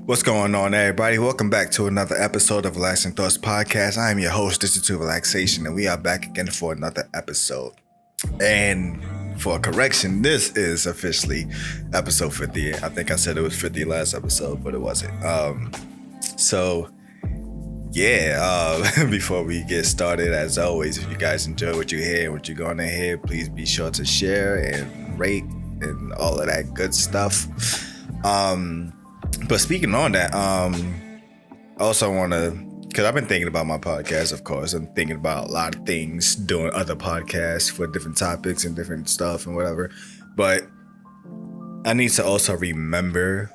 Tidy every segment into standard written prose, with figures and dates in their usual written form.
What's going on, everybody? Welcome back to another episode of Relaxing Thoughts Podcast. I am your host, Digital Relaxation, and we are back again for another episode. And for a correction, this is officially episode 50. I think I said it was 50 last episode, but it wasn't. Before we get started, as always, if you guys enjoy what you hear and what you're going to hear, please be sure to share and rate and all of that good stuff. But speaking on that, I also want to, because I've been thinking about my podcast, of course. I'm thinking about a lot of things, doing other podcasts for different topics and different stuff and whatever. But I need to also remember,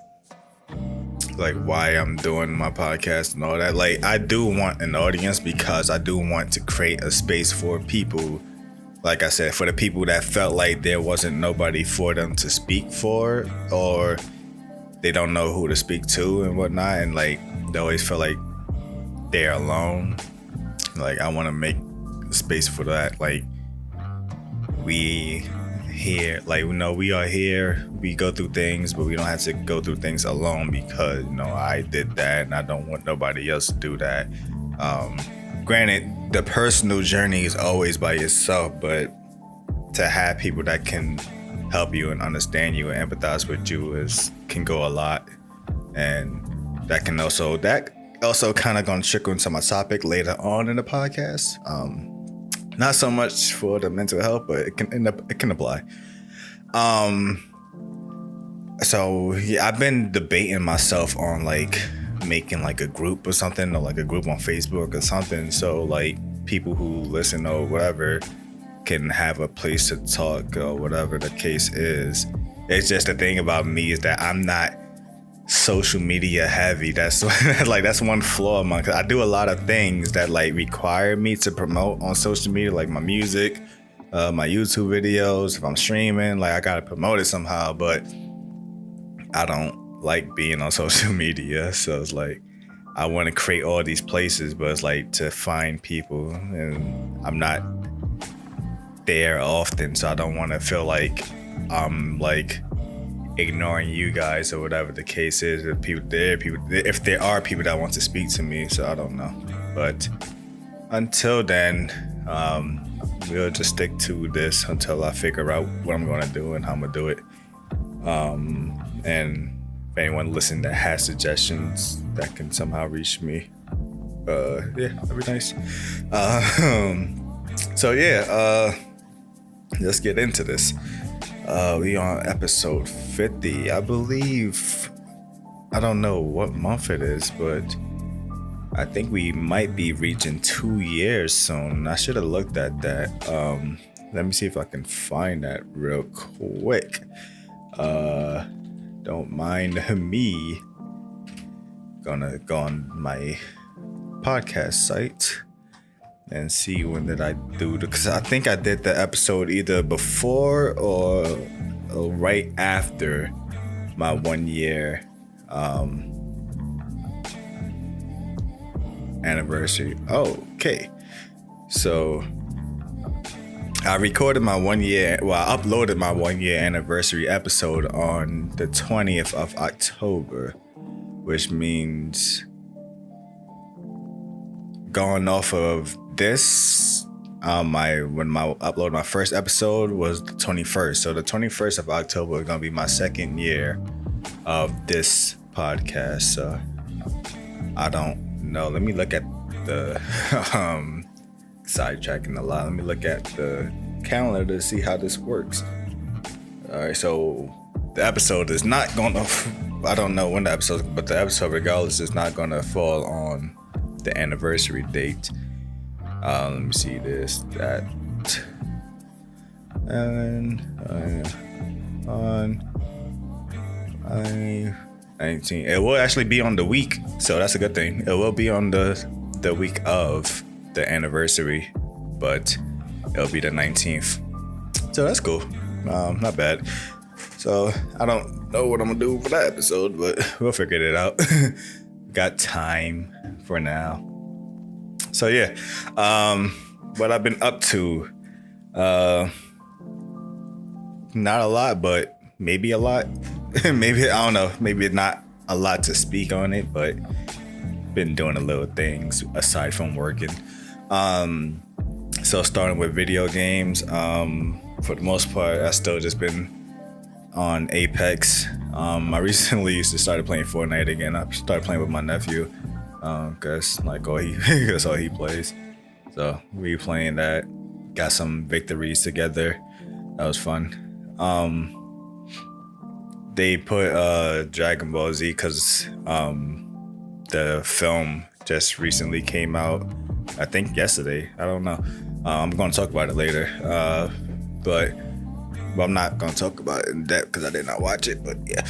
like, why I'm doing my podcast and all that. Like, I do want an audience because I do want to create a space for people, like I said, for the people that felt like there wasn't nobody for them to speak for, or they don't know who to speak to and whatnot, and like they always feel like they're alone. Like, I want to make space for that. Like, we here, like, we are here, we go through things, but we don't have to go through things alone, because I did that and I don't want nobody else to do that. Granted, the personal journey is always by yourself, but to have people that can help you and understand you and empathize with you can go a lot. And that also kind of gonna trickle into my topic later on in the podcast. Not so much for the mental health, but it can apply. So yeah, I've been debating myself on like making like a group or something, or like a group on Facebook or something, so like people who listen or whatever can have a place to talk or whatever the case is. It's just the thing about me is that I'm not social media heavy. That's like, that's one flaw of mine, 'cause I do a lot of things that like require me to promote on social media, like my music, my YouTube videos. If I'm streaming, like, I gotta promote it somehow, but I don't like being on social media. So it's like, I want to create all these places, but it's like to find people, and I'm not there often, so I don't want to feel like I'm like ignoring you guys or whatever the case is. If there are people that want to speak to me, so I don't know. But until then, we'll just stick to this until I figure out what I'm gonna do and how I'm gonna do it. And if anyone listening that has suggestions that can somehow reach me, that'd be nice. Let's get into this. We on episode 50, I believe. I don't know what month it is, but I think we might be reaching 2 years soon. I should have looked at that. Let me see if I can find that real quick. Don't mind me. Gonna go on my podcast site and see when did I do, because I think I did the episode either before or right after my 1 year anniversary. Okay, so I recorded my 1 year, I uploaded my 1 year anniversary episode on the 20th of October, which means going off of this, when I uploaded my first episode was the 21st. So the 21st of October is gonna be my second year of this podcast. So I don't know. Let me look at the sidetracking a lot. Let me look at the calendar to see how this works. All right, so the episode is not gonna, I don't know when the episode, but the episode regardless is not gonna fall on the anniversary date. Let me see this, that, and on 19. It will actually be on the week, so that's a good thing. It will be on the week of the anniversary, but it'll be the 19th. So that's cool. Not bad. So I don't know what I'm gonna do for that episode, but we'll figure it out. Got time for now. So yeah, what I've been up to, not a lot, but maybe a lot. Maybe, I don't know, maybe not a lot to speak on it, but been doing a little things aside from working. So starting with video games, for the most part, I still just been on Apex. I recently started playing Fortnite again. I started playing with my nephew, cause that's all he plays. So we playing that. Got some victories together. That was fun. They put Dragon Ball Z because the film just recently came out. I think yesterday. I don't know. I'm going to talk about it later. But I'm not going to talk about it in depth because I did not watch it. But yeah.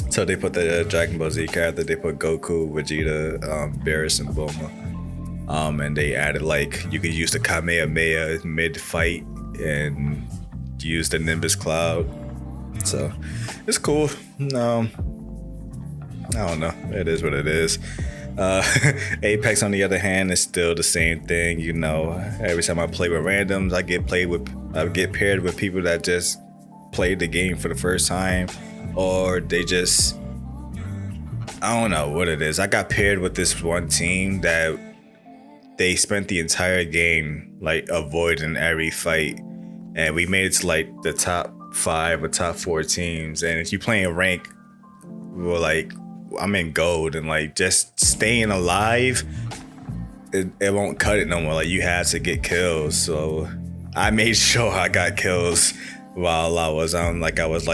So they put the Dragon Ball Z character. They put Goku, Vegeta, Beerus, and Bulma. And they added you could use the Kamehameha mid-fight and use the Nimbus Cloud. So it's cool. I don't know. It is what it is. Apex, on the other hand, is still the same thing. Every time I play with randoms, I get paired with people that just played the game for the first time, or they just, I don't know what it is. I got paired with this one team that they spent the entire game avoiding every fight, and we made it to the top 5 or top 4 teams. And if you playing rank, well, I'm in gold, and just staying alive, it won't cut it no more. You have to get kills. So I made sure I got kills while I was on. I was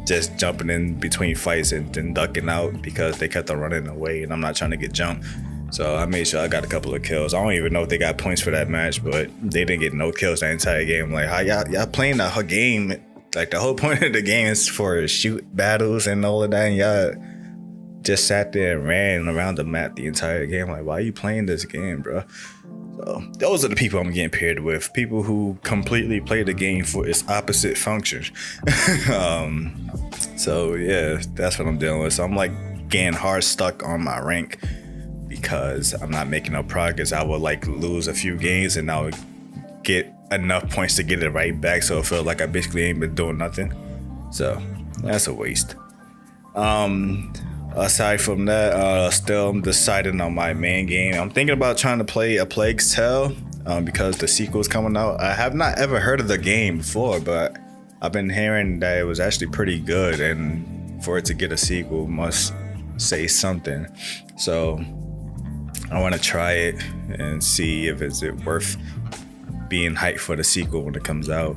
just jumping in between fights and then ducking out because they kept on running away, and I'm not trying to get jumped. So I made sure I got a couple of kills. I don't even know if they got points for that match, but they didn't get no kills the entire game. How y'all playing the whole game? The whole point of the game is for shoot battles and all of that, and y'all just sat there and ran around the map the entire game. Why are you playing this game, bro? So those are the people I'm getting paired with. People who completely play the game for its opposite functions. So yeah, that's what I'm dealing with. So I'm getting hard stuck on my rank because I'm not making no progress. I will lose a few games and I would get enough points to get it right back. So it feels like I basically ain't been doing nothing. So that's a waste. Aside from that, still I'm deciding on my main game. I'm thinking about trying to play A Plague's Tale because the sequel's coming out. I have not ever heard of the game before, but I've been hearing that it was actually pretty good, and for it to get a sequel must say something. So I want to try it and see if it's worth being hyped for the sequel when it comes out.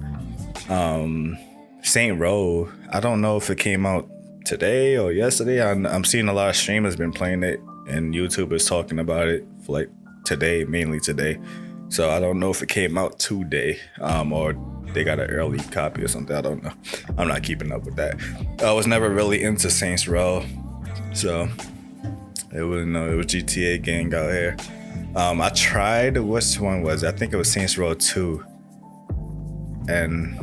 Saint Row, I don't know if it came out today or yesterday. I'm seeing a lot of streamers been playing it, and YouTubers talking about it for today, mainly today. So I don't know if it came out today, or they got an early copy or something. I don't know. I'm not keeping up with that. I was never really into Saints Row, so it was GTA gang out here. I tried. Which one was it? I think it was Saints Row 2. And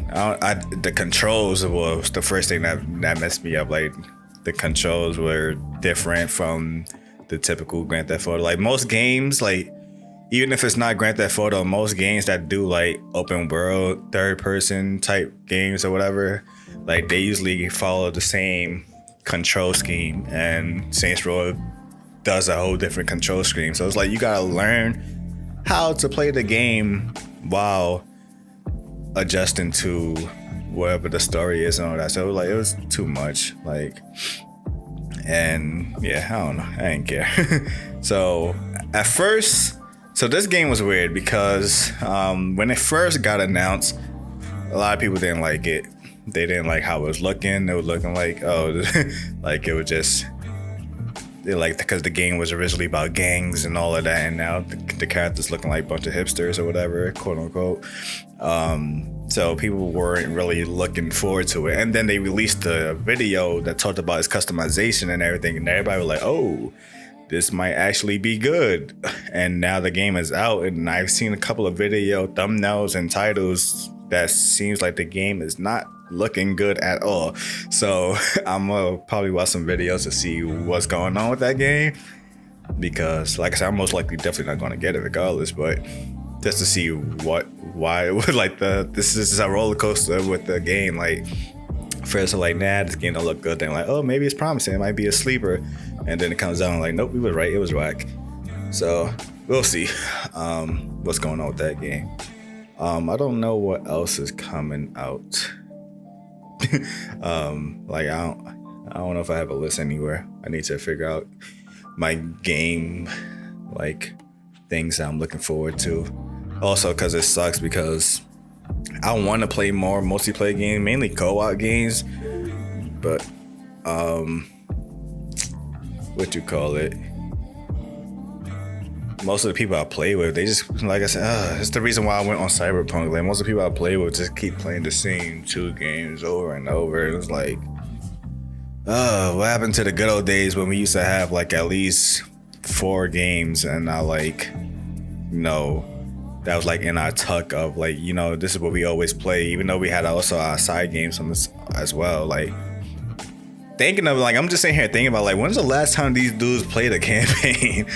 the controls was the first thing that messed me up. The controls were different from the typical Grand Theft Auto. Most games, even if it's not Grand Theft Auto, most games that do open world, third person type games or whatever, they usually follow the same control scheme. And Saints Row does a whole different control scheme. So it's you gotta learn how to play the game while adjusting to whatever the story is and all that. So it was too much. And yeah, I don't know. I didn't care. So at first, this game was weird because when it first got announced, a lot of people didn't like it. They didn't like how it was looking. It was looking it was just because the game was originally about gangs and all of that, and now the characters looking like a bunch of hipsters or whatever, quote unquote. So people weren't really looking forward to it. And then they released the video that talked about its customization and everything, and everybody was like, oh, this might actually be good. And now the game is out, and I've seen a couple of video thumbnails and titles that seems like the game is not looking good at all. So I'm gonna probably watch some videos to see what's going on with that game, because like I said, I'm most likely definitely not gonna get it regardless, but just to see why it would this is a roller coaster with the game. First, I'm like, nah, this game don't look good. Then I'm like, oh, maybe it's promising. It might be a sleeper. And then it comes out, I'm like, nope, we were right. It was whack. So we'll see what's going on with that game. I don't know what else is coming out. Like I don't know if I have a list anywhere. I need to figure out my game, like things that I'm looking forward to. Also, because it sucks because I want to play more multiplayer games, mainly co-op games, but what you call it? Most of the people I play with, they just, like I said, it's the reason why I went on Cyberpunk. Like most of the people I play with just keep playing the same 2 games over and over. It was like, what happened to the good old days when we used to have like at least 4 games, and I like, that was like in our tuck of like, this is what we always play, even though we had also our side games on this as well. Like thinking of like, I'm just sitting here thinking about like, when's the last time these dudes played a campaign?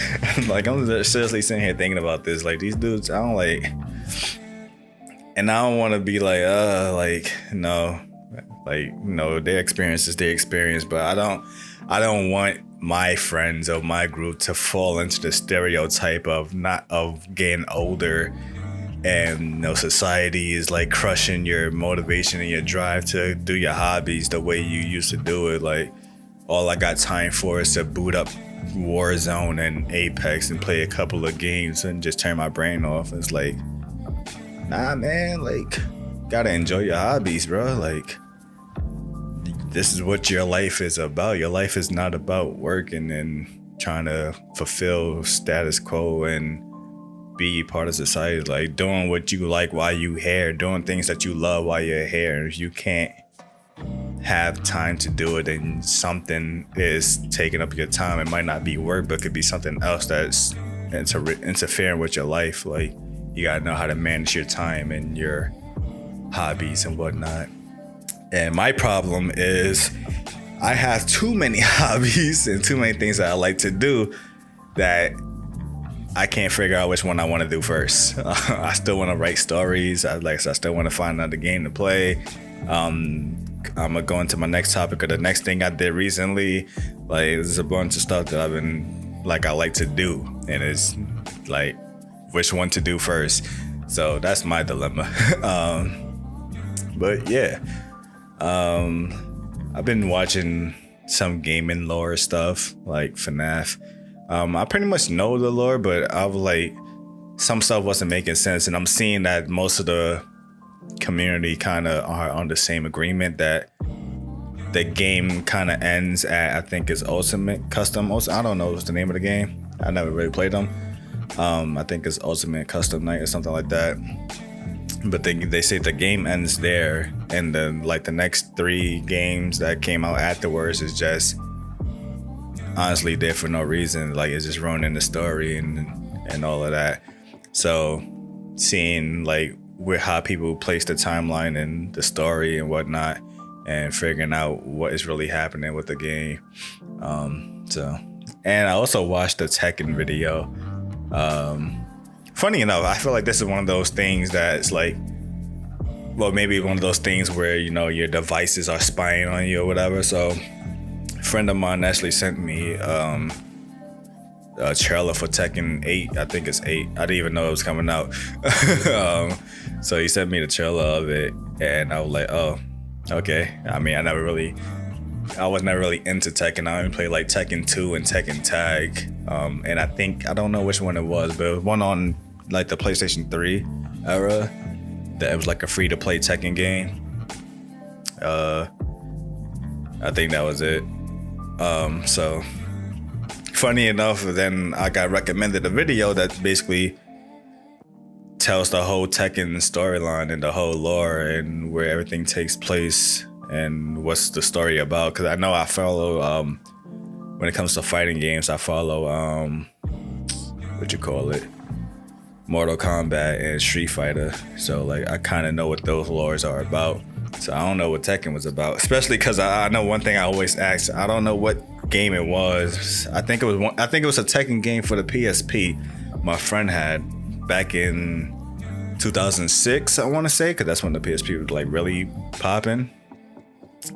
Like I'm seriously sitting here thinking about this. Like these dudes, I don't like, and I don't want to be like, their experience is their experience, but I don't want my friends or my group to fall into the stereotype of getting older and society is like crushing your motivation and your drive to do your hobbies the way you used to do it. Like all I got time for is to boot up Warzone and Apex and play a couple of games and just turn my brain off. It's like, nah, man, like gotta enjoy your hobbies, bro. Like this is what your life is about. Your life is not about working and trying to fulfill status quo and be part of society. Like doing what you like while you here, doing things that you love while you're here. If you can't have time to do it and something is taking up your time, it might not be work, but it could be something else that's interfering with your life. Like you gotta know how to manage your time and your hobbies and whatnot. And my problem is I have too many hobbies and too many things that I like to do that I can't figure out which one I want to do first. I still want to write stories. I still want to find another game to play. I'm gonna go into my next topic, or the next thing I did recently. Like there's a bunch of stuff that I like to do, and it's like which one to do first. So that's my dilemma. But yeah. I've been watching some gaming lore stuff like FNAF. I pretty much know the lore, but I was like, some stuff wasn't making sense, and I'm seeing that most of the community kind of are on the same agreement that the game kind of ends at, I think it's Ultimate Custom. I don't know what's the name of the game. I never really played them. I think it's Ultimate Custom Night or something like that. But they say the game ends there, and then like the next 3 games that came out afterwards is just honestly there for no reason. Like it's just ruining the story and all of that. So seeing like how people place the timeline and the story and whatnot, and figuring out what is really happening with the game. And I also watched the Tekken video. Funny enough, I feel like this is one of those things that's like, well, maybe one of those things where, your devices are spying on you or whatever. So a friend of mine actually sent me a trailer for Tekken 8. I think it's 8. I didn't even know it was coming out. So he sent me the trailer of it, and I was like, oh, okay. I mean, I was never really into Tekken. I only played like Tekken 2 and Tekken Tag. And I don't know which one it was, but it was one on like the PlayStation 3 era that it was like a free to play Tekken game. I think that was it. So funny enough, then I got recommended a video that basically tells the whole Tekken storyline and the whole lore and where everything takes place and what's the story about. Because I know I follow, when it comes to fighting games, I follow, Mortal Kombat and Street Fighter. So like I kind of know what those lores are about. So I don't know what Tekken was about, especially because I know one thing I always ask. I don't know what game it was. I think it was a Tekken game for the PSP my friend had back in 2006, I want to say, because that's when the PSP was like really popping.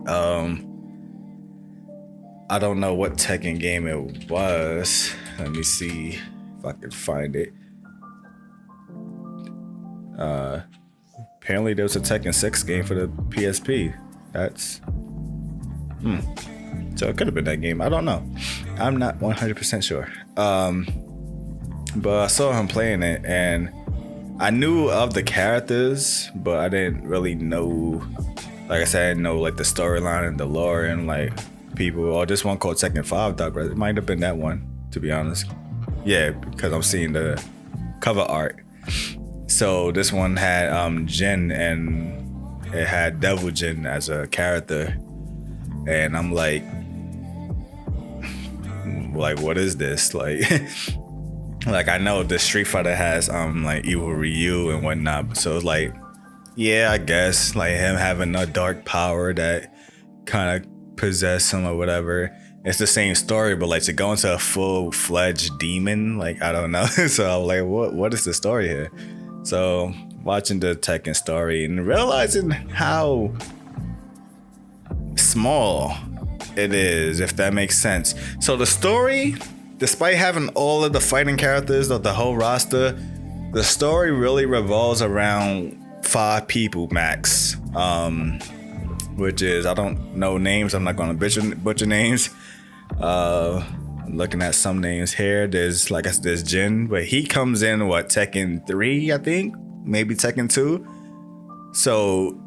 I don't know what Tekken game it was. Let me see if I can find it. Apparently there was a Tekken 6 game for the PSP. That's so it could have been that game. I don't know. I'm not 100% sure. But I saw him playing it, and I knew of the characters, but I didn't really know. Like I said, I didn't know like the storyline and the lore and like people. Or this one called Tekken 5 Dog. It might have been that one, to be honest. Yeah, because I'm seeing the cover art. So this one had Jin, and it had Devil Jin as a character, and I'm like, what is this? Like I know the Street Fighter has like Evil Ryu and whatnot, so it's like, yeah, I guess like him having a dark power that kind of possess him or whatever. It's the same story, but like to go into a full-fledged demon, like I don't know. So I'm like, what is the story here? So watching the Tekken story and realizing how small it is, if that makes sense. So the story, despite having all of the fighting characters of the whole roster, the story really revolves around 5 people max. Which is, I don't know names. I'm not gonna butcher names. Looking at some names here, there's like I said, there's Jin, but he comes in Tekken 3, I think, maybe Tekken 2. So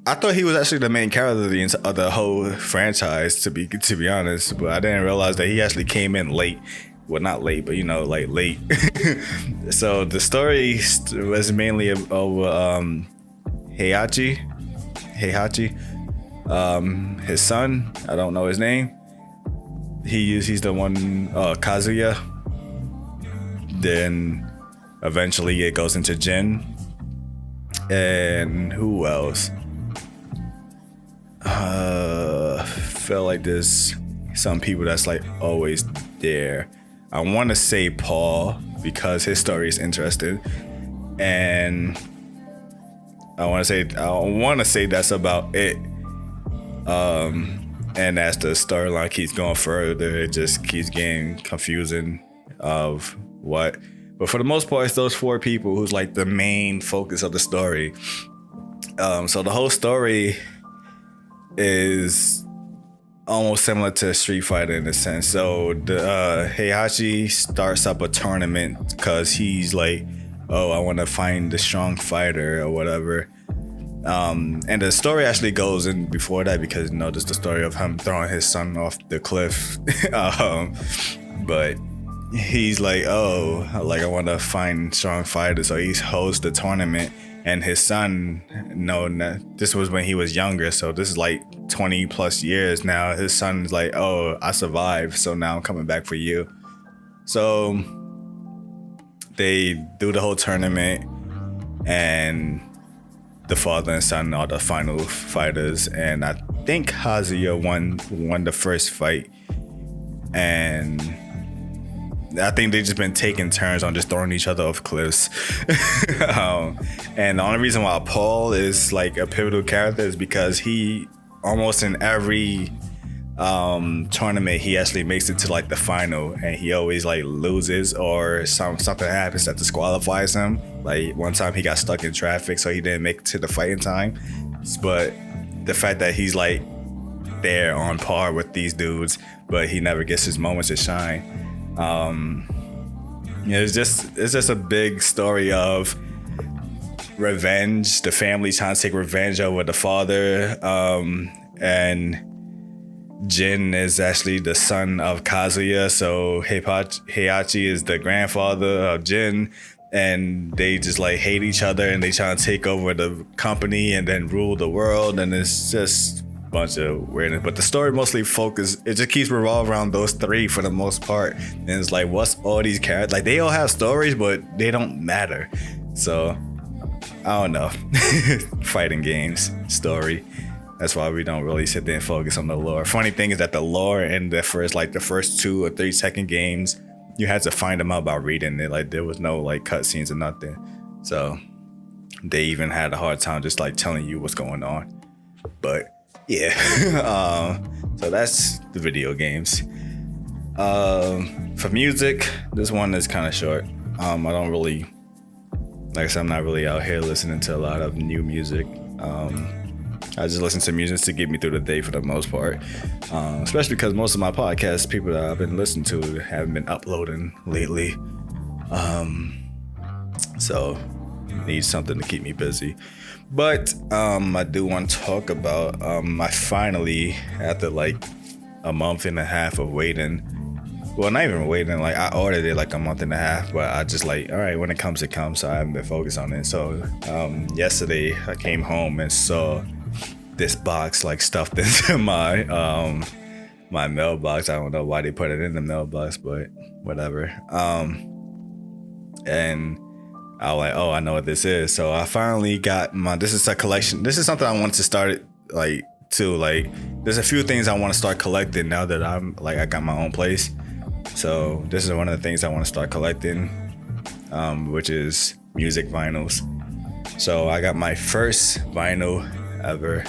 I thought he was actually the main character of the whole franchise, to be honest, but I didn't realize that he actually came in late. Well, not late, but like late. So the story was mainly over Heihachi, his son. I don't know his name. He's the one, Kazuya. Then eventually it goes into Jin. And who else? Feel like there's some people that's like always there. I want to say Paul because his story is interesting, and I want to say that's about it. And as the storyline keeps going further, it just keeps getting confusing of what. But for the most part, it's those 4 people who's like the main focus of the story. So the whole story is almost similar to Street Fighter in a sense. So the Heihachi starts up a tournament because he's like, oh, I want to find the strong fighter or whatever. And the story actually goes in before that because there's the story of him throwing his son off the cliff. But he's like, oh, like I want to find strong fighters. So he hosts the tournament, and his son, this was when he was younger. So this is like 20 plus years now. His son's like, oh, I survived, so now I'm coming back for you. So they do the whole tournament, and the father and son are the final fighters, and I think Kazuya won the first fight, and I think they've just been taking turns on just throwing each other off cliffs. And the only reason why Paul is like a pivotal character is because he almost in every tournament he actually makes it to like the final, and he always like loses or something happens that disqualifies him. Like one time he got stuck in traffic, so he didn't make it to the fight in time. But the fact that he's like there on par with these dudes, but he never gets his moments to shine. It's just a big story of revenge, the family trying to take revenge over the father, and Jin is actually the son of Kazuya, so Heihachi is the grandfather of Jin, and they just like hate each other, and they try to take over the company and then rule the world, and it's just a bunch of weirdness. But the story mostly it just keeps revolving around those 3 for the most part, and it's like, what's all these characters? Like they all have stories, but they don't matter. So I don't know. Fighting games story. That's why we don't really sit there and focus on the lore. Funny thing is that the lore in the first 2 or 3 second games, you had to find them out by reading it. Like there was no like cutscenes or nothing. So they even had a hard time just like telling you what's going on. But Yeah. So that's the video games. For music, this one is kind of short. I don't really, like I said, I'm not really out here listening to a lot of new music. I just listen to music to get me through the day for the most part. Especially because most of my podcasts, people that I've been listening to, haven't been uploading lately. So need something to keep me busy. But I do want to talk about I finally, after like a month and a half of waiting, well, not even waiting, like I ordered it like a month and a half, but I just like, all right, when it comes, it comes. So I haven't been focused on it. So yesterday I came home and saw this box like stuffed into my mailbox. I don't know why they put it in the mailbox, but whatever. And I was like, oh, I know what this is. So I finally got this is a collection. This is something I wanted to start there's a few things I want to start collecting now that I got my own place. So this is one of the things I want to start collecting, which is music vinyls. So I got my first vinyl ever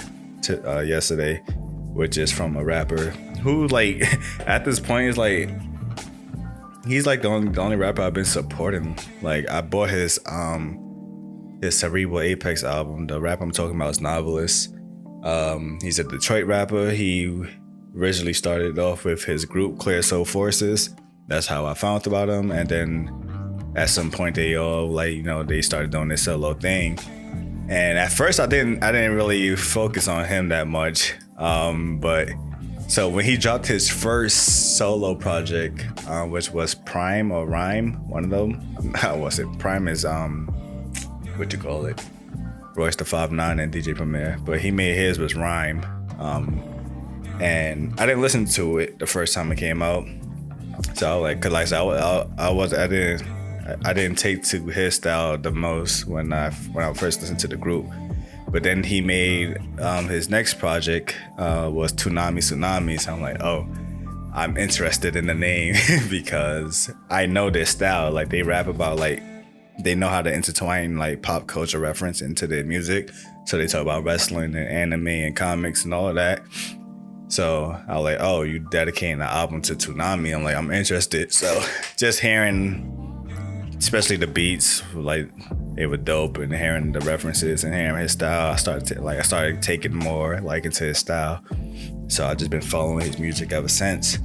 yesterday, which is from a rapper who like at this point is like, he's like the only rapper I've been supporting. Like I bought his Cerebral Apex album. The rapper I'm talking about is Novelist. He's a Detroit rapper. He originally started off with his group Clear Soul Forces. That's how I found about him. And then at some point they all they started doing this solo thing. And at first I didn't really focus on him that much. But so when he dropped his first solo project, which was Prime or Rhyme, one of them. How was it? Prime is what you call it? Royce the 5'9" and DJ Premier. But he made his was Rhyme. And I didn't listen to it the first time it came out. So I didn't take to his style the most when I first listened to the group. But then he made his next project was Tsunami. So I'm like, oh, I'm interested in the name because I know their style. Like they rap about they know how to intertwine like pop culture reference into their music. So they talk about wrestling and anime and comics and all of that. So I was like, oh, you dedicating the album to Tsunami? I'm like, I'm interested. So just hearing, especially the beats, like they were dope, and hearing the references and hearing his style, I started taking more like into his style. So I just been following his music ever since.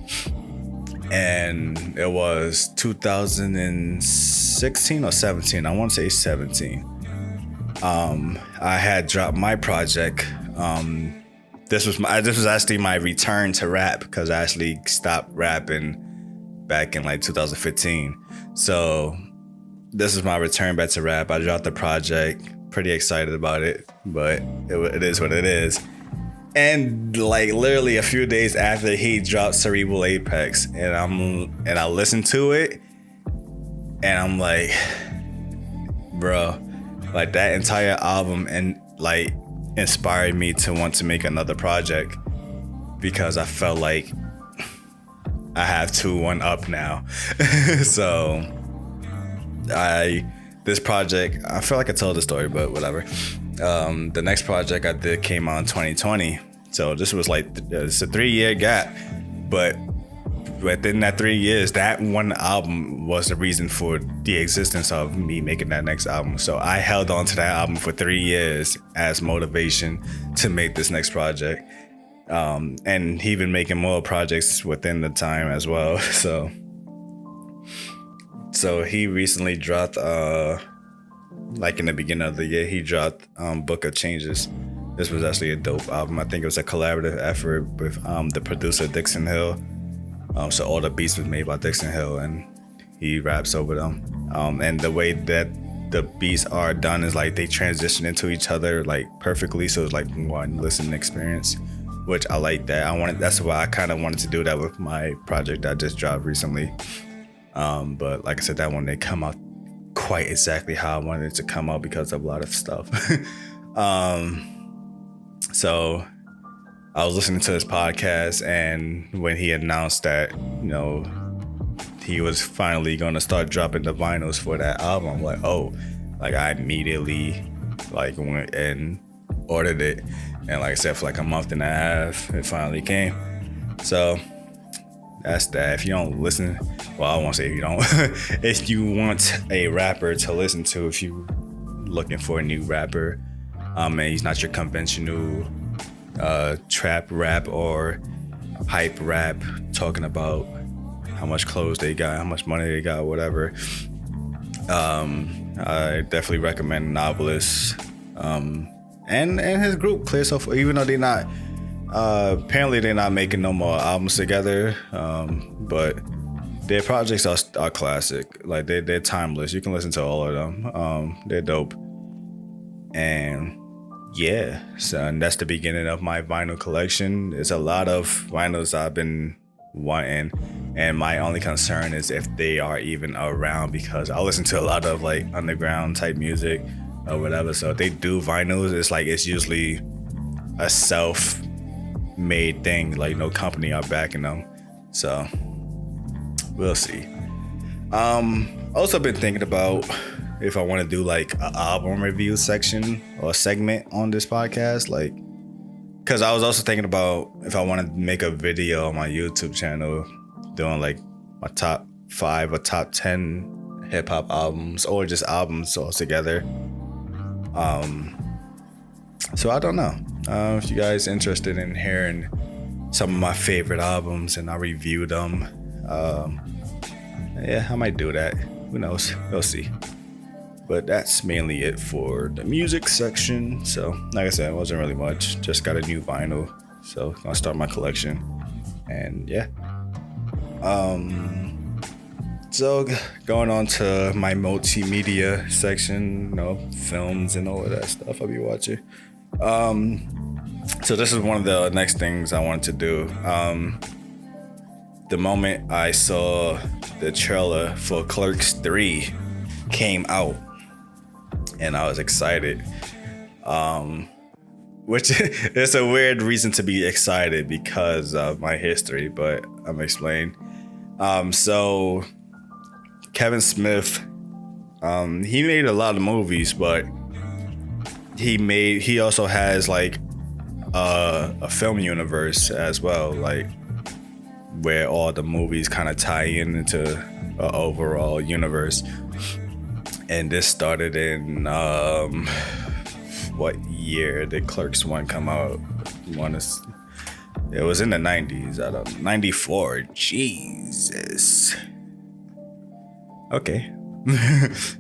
And it was 2016 or 17. I want to say 17. I had dropped my project. This was actually my return to rap because I actually stopped rapping back in like 2015. So this is my return back to rap. I dropped the project, pretty excited about it, but it is what it is. And like literally a few days after he dropped Cerebral Apex, and I listened to it, and I'm like, bro, like that entire album and like inspired me to want to make another project because I felt like I have one up now. So this project, I feel like I told the story, but whatever. The next project I did came out in 2020. So this was like, it's a 3-year gap, but within that 3 years, that one album was the reason for the existence of me making that next album. So I held on to that album for 3 years as motivation to make this next project. And he been making more projects within the time as well. So he recently dropped, like in the beginning of the year, he dropped Book of Changes. This was actually a dope album. I think it was a collaborative effort with the producer Dixon Hill. So all the beats was made by Dixon Hill, and he raps over them. And the way that the beats are done is like they transition into each other like perfectly. So it's like one listening experience, which I like that. That's why I kind of wanted to do that with my project I just dropped recently. But like I said, that one didn't come out quite exactly how I wanted it to come out because of a lot of stuff. So I was listening to his podcast, and when he announced that, he was finally going to start dropping the vinyls for that album, I'm like, oh, like I immediately like went and ordered it. And like I said, for like a month and a half, it finally came. So that's that. If you don't listen, well, I won't say if you don't. If you want a rapper to listen to, if you looking for a new rapper, and he's not your conventional trap rap or hype rap talking about how much clothes they got, how much money they got, whatever. I definitely recommend Novelist and his group Clear Soul, even though they're not apparently they're not making no more albums together, but their projects are classic. Like they're timeless. You can listen to all of them. They're dope. And yeah, so and that's the beginning of my vinyl collection. There's a lot of vinyls I've been wanting, and my only concern is if they are even around, because I listen to a lot of like underground type music or whatever. So if they do vinyls, it's usually a self-made thing, like no company are backing them. So we'll see. Also been thinking about if I want to do like an album review section or segment on this podcast, like, because I was also thinking about if I want to make a video on my YouTube channel doing like my top 5 or top 10 hip hop albums, or just albums all together. So I don't know if you guys interested in hearing some of my favorite albums and I review them. Yeah, I might do that. Who knows? We'll see. But that's mainly it for the music section. So, like I said, it wasn't really much. Just got a new vinyl. So, I'll start my collection. And yeah. So, going on to my multimedia section, films and all of that stuff I'll be watching. So, this is one of the next things I wanted to do. The moment I saw the trailer for Clerks 3 came out, and I was excited, which is a weird reason to be excited because of my history, but I'm explaining. So Kevin Smith, he made a lot of movies, but he also has like a film universe as well, like where all the movies kind of tie into an overall universe. And this started in what year did Clerks 1 come out? It was in the 90s. 94. Jesus. Okay.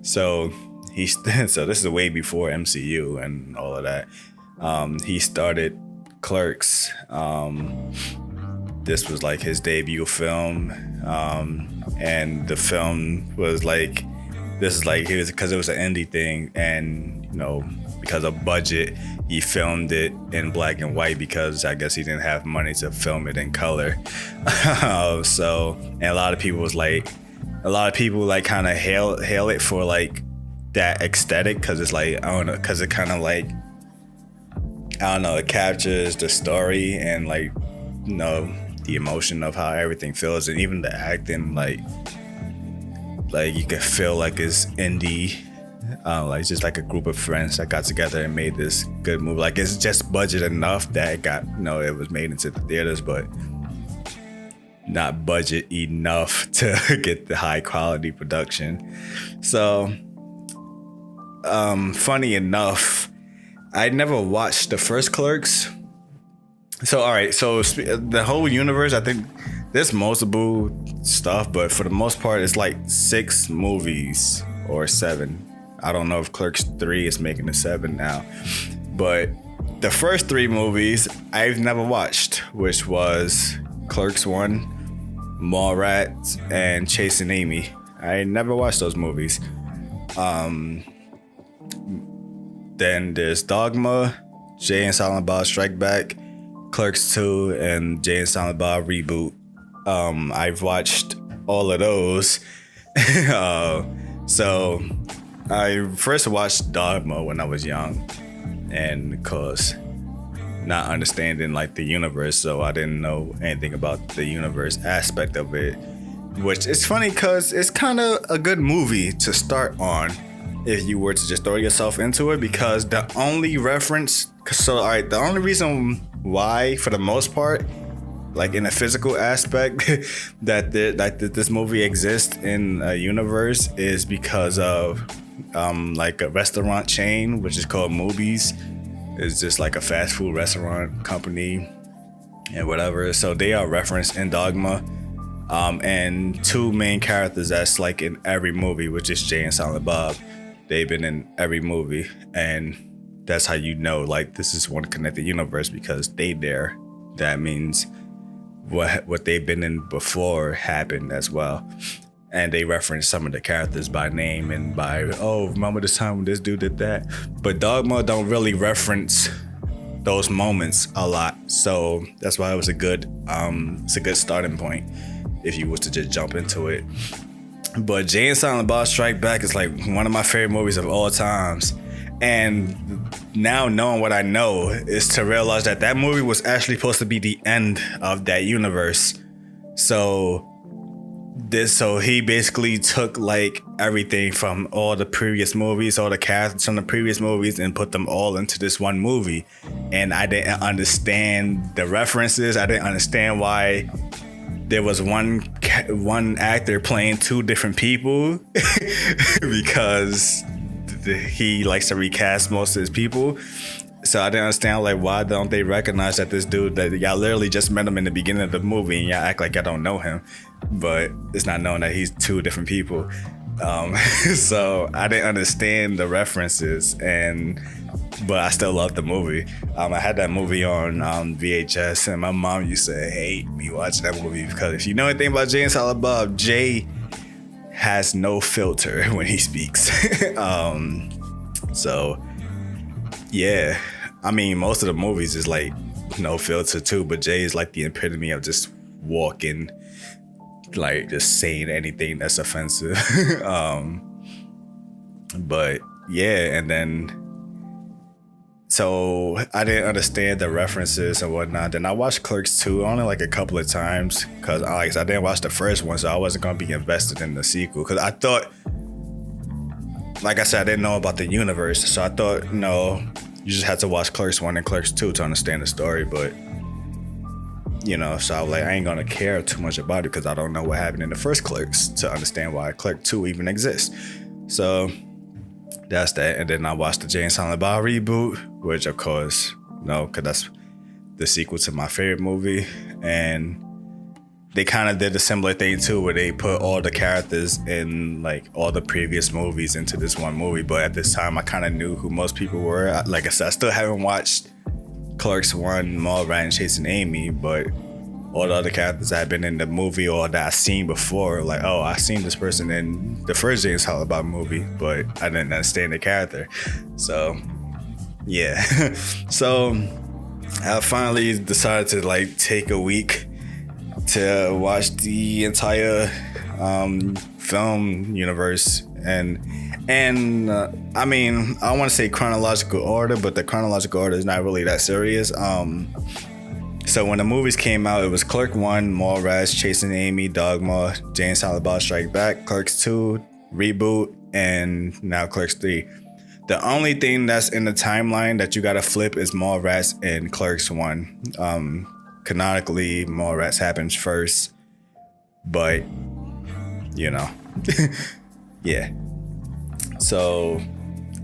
So this is way before MCU and all of that. He started Clerks. This was like his debut film, and the film was like, because it was an indie thing, and because of budget, he filmed it in black and white because I guess he didn't have money to film it in color. So, and a lot of people kind of hail it for like that aesthetic, because it's like, I don't know, because it kind of like, I don't know, it captures the story and like, the emotion of how everything feels, and even the acting, like you can feel like it's indie, like just like a group of friends that got together and made this good movie. Like it's just budget enough that it got, it was made into the theaters, but not budget enough to get the high quality production. So, funny enough, I never watched the first Clerks. So, all right. So the whole universe, I think there's multiple stuff, but for the most part, it's like 6 movies or 7. I don't know if Clerks 3 is making a 7 now, but the first 3 movies I've never watched, which was Clerks 1, Mallrats, and Chasing Amy. I never watched those movies. Then there's Dogma, Jay and Silent Bob Strike Back, Clerks 2, and Jay and Silent Bob Reboot. I've watched all of those. So I first watched Dogma when I was young, and of course not understanding like the universe, so I didn't know anything about the universe aspect of it, which is funny because it's kind of a good movie to start on if you were to just throw yourself into it, because the only reference So, all right, the only reason why, for the most part, like in a physical aspect, this movie exists in a universe is because of like a restaurant chain, which is called Movies. It's just like a fast food restaurant company and whatever. So they are referenced in Dogma. And two main characters that's like in every movie, which is Jay and Silent Bob. They've been in every movie, and that's how you know like this is one connected universe because they there. That means what they've been in before happened as well. And they reference some of the characters by name and by, oh, remember this time when this dude did that? But Dogma don't really reference those moments a lot. So that's why it was a good starting point if you was to just jump into it. But Jay and Silent Bob Strike Back is like one of my favorite movies of all times. And now knowing what I know is to realize that movie was actually supposed to be the end of that universe. So he basically took like everything from all the previous movies, all the characters from the previous movies, and put them all into this one movie. And I didn't understand the references. I didn't understand why there was one actor playing two different people because he likes to recast most of his people. So I didn't understand like why don't they recognize that this dude that y'all literally just met him in the beginning of the movie and y'all act like y'all don't know him, but it's not known that he's two different people. So I didn't understand the references, but I still love the movie. I had that movie on VHS, and my mom used to hate me watching that movie because if you know anything about Jay and Silent Bob, Jay has no filter when he speaks. So yeah, I mean most of the movies is like no filter too, but Jay is like the epitome of just walking, like just saying anything that's offensive. But yeah, and then so I didn't understand the references and whatnot. Then I watched Clerks 2 only like a couple of times because I didn't watch the first one, so I wasn't going to be invested in the sequel. Because I thought, like I said, I didn't know about the universe. So I thought, no, you just had to watch Clerks 1 and Clerks 2 to understand the story. But, you know, so I was like, I ain't going to care too much about it because I don't know what happened in the first Clerks to understand why Clerk 2 even exists. So that's that. And then I watched the Jay and Silent Bob reboot, which of course, no, because that's the sequel to my favorite movie. And they kind of did a similar thing too, where they put all the characters in like all the previous movies into this one movie. But at this time, I kind of knew who most people were. Like I said, I still haven't watched Clerks 1, Mallrats, and Chasing Amy, but all the other characters that had been in the movie or that I've seen before, like, oh, I seen this person in the first Jay and Silent Bob movie, but I didn't understand the character. So, yeah. So, I finally decided to like take a week to watch the entire film universe. And I mean, I want to say chronological order, but the chronological order is not really that serious. So when the movies came out, it was Clerk 1, Mallrats, Chasing Amy, Dogma, Jay and Silent Bob Strike Back, Clerks 2, Reboot, and now Clerks 3. The only thing that's in the timeline that you gotta flip is Mallrats and Clerks 1. Canonically, Mallrats happens first, but, you know, yeah. So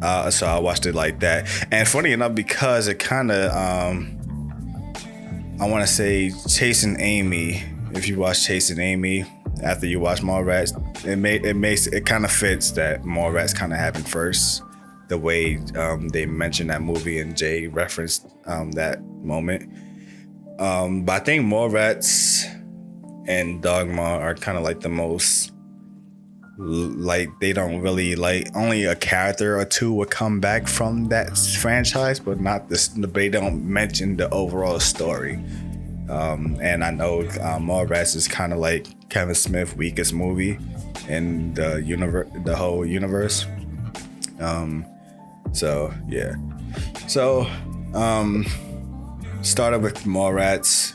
I watched it like that. And funny enough, because it kind of, I want to say Chasing Amy. If you watch Chasing Amy after you watch Mallrats, it kind of fits that Mallrats kind of happened first. The way they mentioned that movie and Jay referenced that moment. But I think Mallrats and Dogma are kind of like the most, like they don't really like, only a character or two would come back from that franchise, but not this. They don't mention the overall story. And I know Mallrats is kind of like Kevin Smith's weakest movie in the whole universe. So yeah. So started with Mallrats.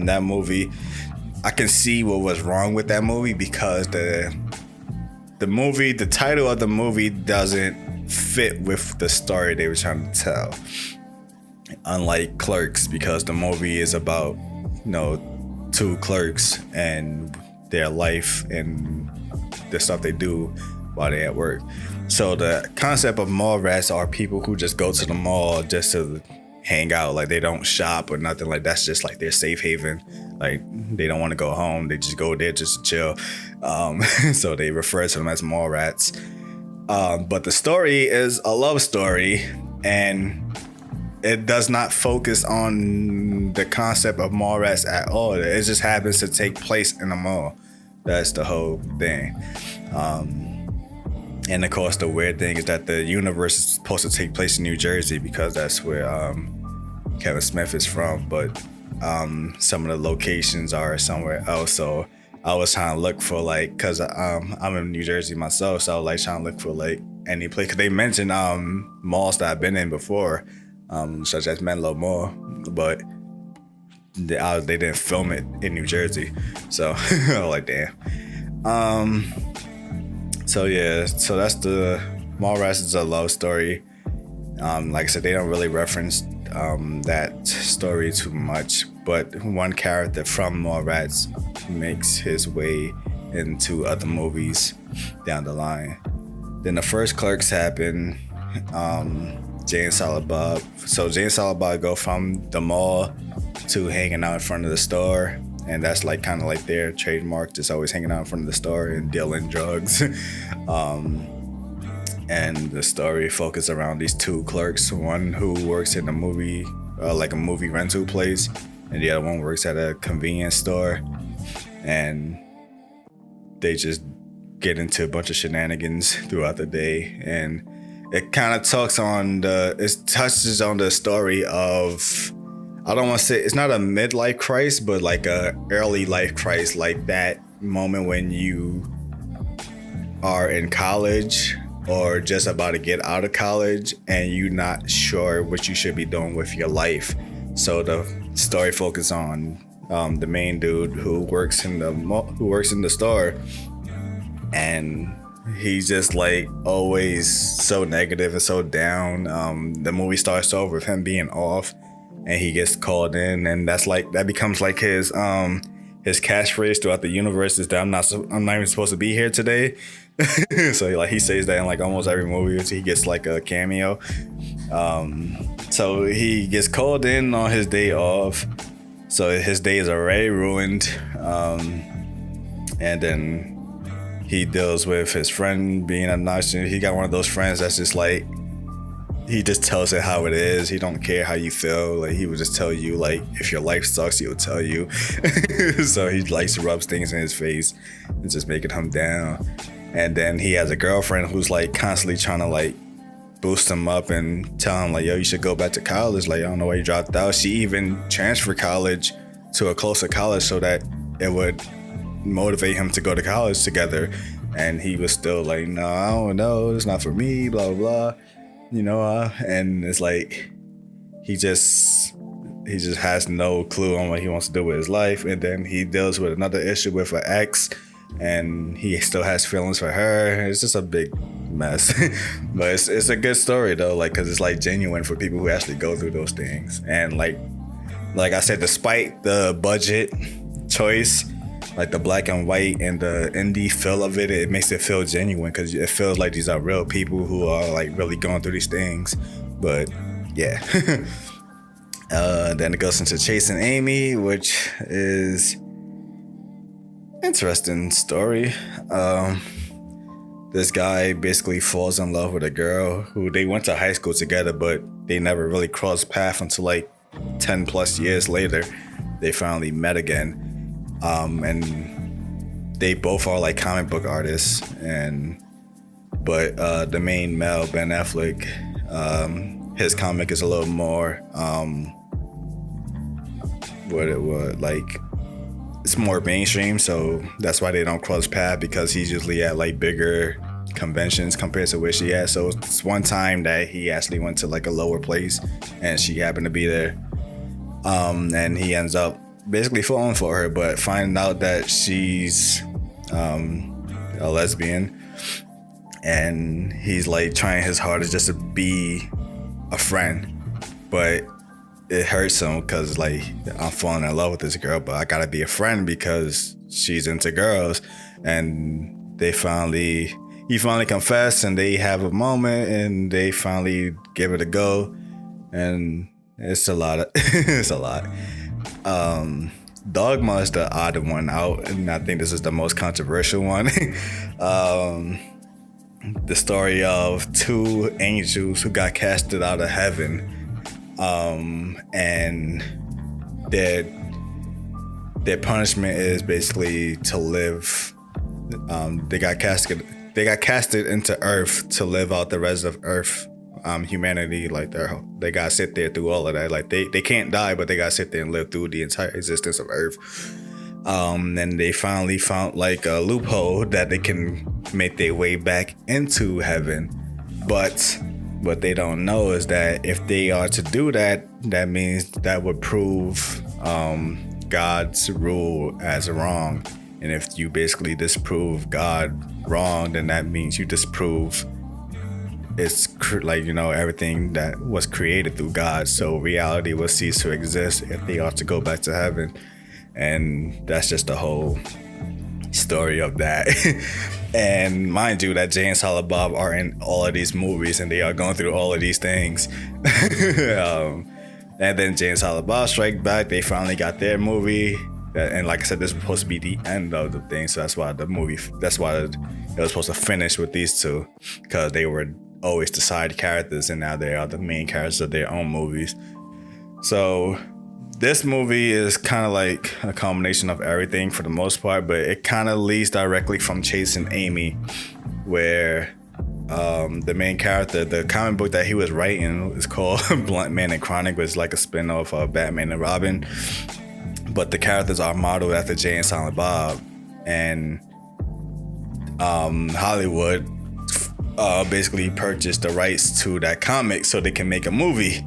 That movie, I can see what was wrong with that movie because the title of the movie doesn't fit with the story they were trying to tell. unlike Clerks, because the movie is about, two clerks and their life and the stuff they do while they're at work. So the concept of mall rats are people who just go to the mall just to hang out. Like, they don't shop or nothing. Like, that's just like their safe haven. Like, they don't want to go home. They just go there just to chill. So they refer to them as mall rats. But the story is a love story, and it does not focus on the concept of mall rats at all. It just happens to take place in a mall. That's the whole thing. And of course, the weird thing is that the universe is supposed to take place in New Jersey, because that's where Kevin Smith is from. But some of the locations are somewhere else. So I was trying to look for, like, because I'm in New Jersey myself, so I was like trying to look for like any place. Because they mentioned malls that I've been in before, such as Menlo Mall, but they didn't film it in New Jersey. So I was like, damn. So yeah, so that's the Mallrats is a love story. Like I said, they don't really reference that story too much, but one character from Mallrats makes his way into other movies down the line. Then the first Clerks happened. Jay and Silent Bob. So Jay and Silent Bob go from the mall to hanging out in front of the store. And that's like kind of like their trademark, just always hanging out in front of the store and dealing drugs. And the story focuses around these two clerks, one who works in a movie, like a movie rental place, and the other one works at a convenience store. And they just get into a bunch of shenanigans throughout the day. And it kind of touches on the story of, I don't want to say, it's not a midlife crisis, but like a early life crisis, like that moment when you are in college or just about to get out of college and you're not sure what you should be doing with your life. So the story focuses on the main dude who works in the store, and he's just like always so negative and so down. The movie starts off with him being off, and he gets called in, and that becomes like his catchphrase throughout the universe is that I'm not even supposed to be here today. So like he says that in like almost every movie. He gets like a cameo. So he gets called in on his day off. So his day is already ruined. And then he deals with his friend being obnoxious. He got one of those friends that's just like, he just tells it how it is. He don't care how you feel. Like, he would just tell you, like, if your life sucks, he'll tell you. So he likes to rub things in his face and just making him down. And then he has a girlfriend who's like constantly trying to like boost him up and tell him like, yo, you should go back to college. Like, I don't know why you dropped out. She even transferred college to a closer college so that it would motivate him to go to college together. And he was still like, no, I don't know. It's not for me, blah, blah, blah. And it's like, he just has no clue on what he wants to do with his life. And then he deals with another issue with an ex, and he still has feelings for her. It's just a big mess. But it's a good story though, like, because it's like genuine for people who actually go through those things. And like I said, despite the budget choice, like the black and white and the indie feel of it, it makes it feel genuine, because it feels like these are real people who are like really going through these things. But yeah. Then it goes into Chasing Amy, which is interesting story. This guy basically falls in love with a girl who they went to high school together, but they never really crossed paths until like 10 plus years later. They finally met again. And they both are like comic book artists, but the main male, Ben Affleck, his comic is a little more it's more mainstream, so that's why they don't cross paths, because he's usually at like bigger conventions compared to where she at. So it's one time that he actually went to like a lower place and she happened to be there, and he ends up basically falling for her, but finding out that she's a lesbian, and he's like trying his hardest just to be a friend, but it hurts him because like I'm falling in love with this girl, but I gotta be a friend because she's into girls. And he finally confessed, and they have a moment, and they finally give it a go. And it's a lot. It's a lot. Dogma is the odd one out, and I think this is the most controversial one. The story of two angels who got casted out of heaven, and their punishment is basically to live. They got casted into Earth to live out the rest of Earth. Humanity, like they gotta sit there through all of that. Like they can't die, but they gotta sit there and live through the entire existence of Earth. And they finally found like a loophole that they can make their way back into heaven. But what they don't know is that if they are to do that, that means that would prove God's rule as wrong. And if you basically disprove God wrong, then that means you disprove it's like, you know, everything that was created through God. So reality will cease to exist if they are to go back to heaven. And that's just the whole story of that. And mind you, that Jay and Silent Bob are in all of these movies, and they are going through all of these things. And then Jay and Silent Bob Strike Back. They finally got their movie. And like I said, this was supposed to be the end of the thing. So that's why it was supposed to finish with these two, because they were always the side characters, and now they are the main characters of their own movies. So this movie is kind of like a combination of everything for the most part, but it kind of leads directly from Chasing Amy, where the main character, the comic book that he was writing is called Blunt Man and Chronic, which is like a spin-off of Batman and Robin. But the characters are modeled after Jay and Silent Bob. And Hollywood basically purchased the rights to that comic so they can make a movie.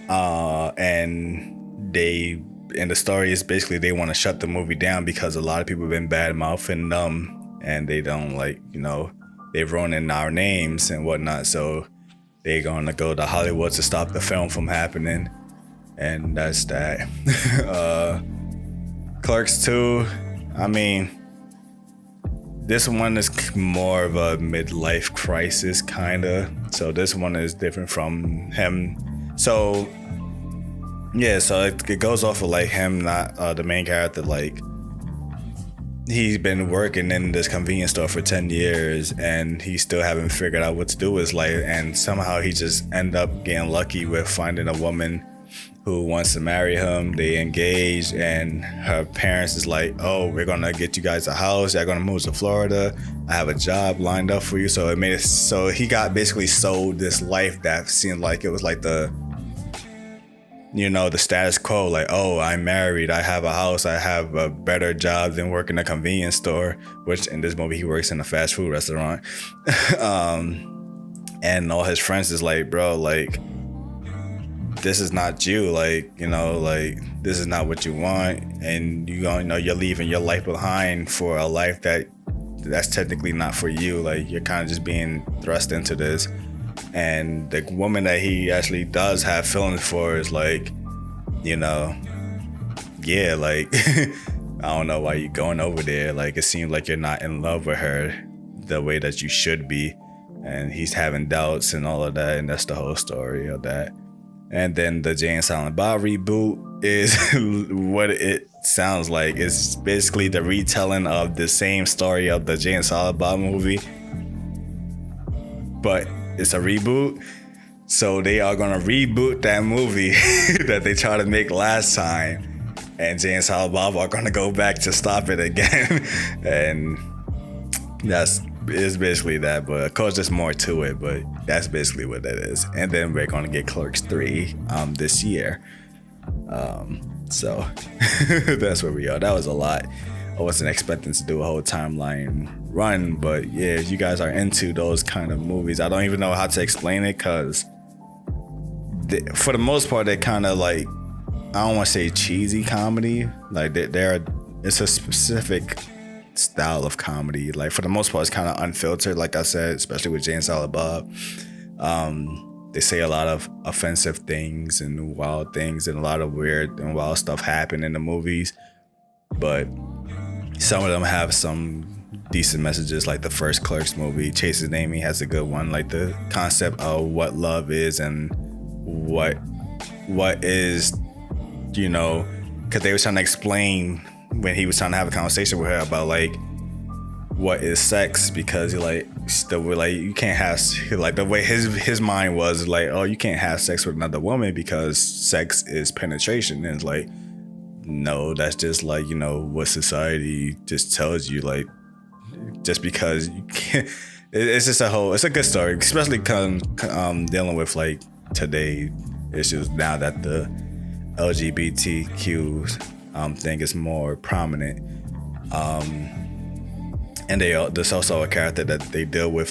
And the story is basically they want to shut the movie down because a lot of people have been bad mouthing them, and they don't like, you know, they've ruined our names and whatnot. So they're going to go to Hollywood to stop the film from happening. And that's that. Clerks 2, I mean, this one is more of a midlife crisis, kind of. So this one is different from him. So, yeah, so it goes off of like him, not the main character. Like, he's been working in this convenience store for 10 years, and he still haven't figured out what to do with his life. And somehow he just end up getting lucky with finding a woman who wants to marry him. They engage, and her parents is like, oh, we're gonna get you guys a house, you're gonna move to Florida, I have a job lined up for you. So it made it so he got basically sold this life that seemed like it was like the, you know, the status quo, like, oh, I'm married, I have a house, I have a better job than working a convenience store, which in this movie he works in a fast food restaurant. And all his friends is like, bro, like, this is not you, like, you know, like, this is not what you want, and you know, you're leaving your life behind for a life that's technically not for you. Like, you're kind of just being thrust into this. And the woman that he actually does have feelings for is like, you know, yeah, like, I don't know why you're going over there. Like, it seems like you're not in love with her the way that you should be, and he's having doubts and all of that, and that's the whole story of that. And then the Jay and Silent Bob reboot is what it sounds like. It's basically the retelling of the same story of the Jay and Silent Bob movie, but it's a reboot. So they are gonna reboot that movie that they tried to make last time, and Jay and Silent Bob are gonna go back to stop it again. And it's basically that, but of course there's more to it, but that's basically what that is. And then we're gonna get Clerks 3 this year. So that's where we are. That was a lot. I wasn't expecting to do a whole timeline run, but yeah, if you guys are into those kind of movies, I don't even know how to explain it, because for the most part they're kind of like, I don't want to say cheesy comedy, like it's a specific style of comedy. Like, for the most part it's kind of unfiltered, like I said, especially with Jay and Silent Bob. they say a lot of offensive things and wild things, and a lot of weird and wild stuff happen in the movies. But some of them have some decent messages, like the first Clerks movie, Chases Amy, has a good one, like the concept of what love is and what is, you know, because they were trying to explain when he was trying to have a conversation with her about like what is sex, because you can't have, like, the way his mind was like, oh, you can't have sex with another woman because sex is penetration. And it's like, no, that's just like, you know, what society just tells you, like, just because you can't. It's just it's a good story, especially dealing with like today issues now that the LGBTQ thing is more prominent. And there's also a character that they deal with.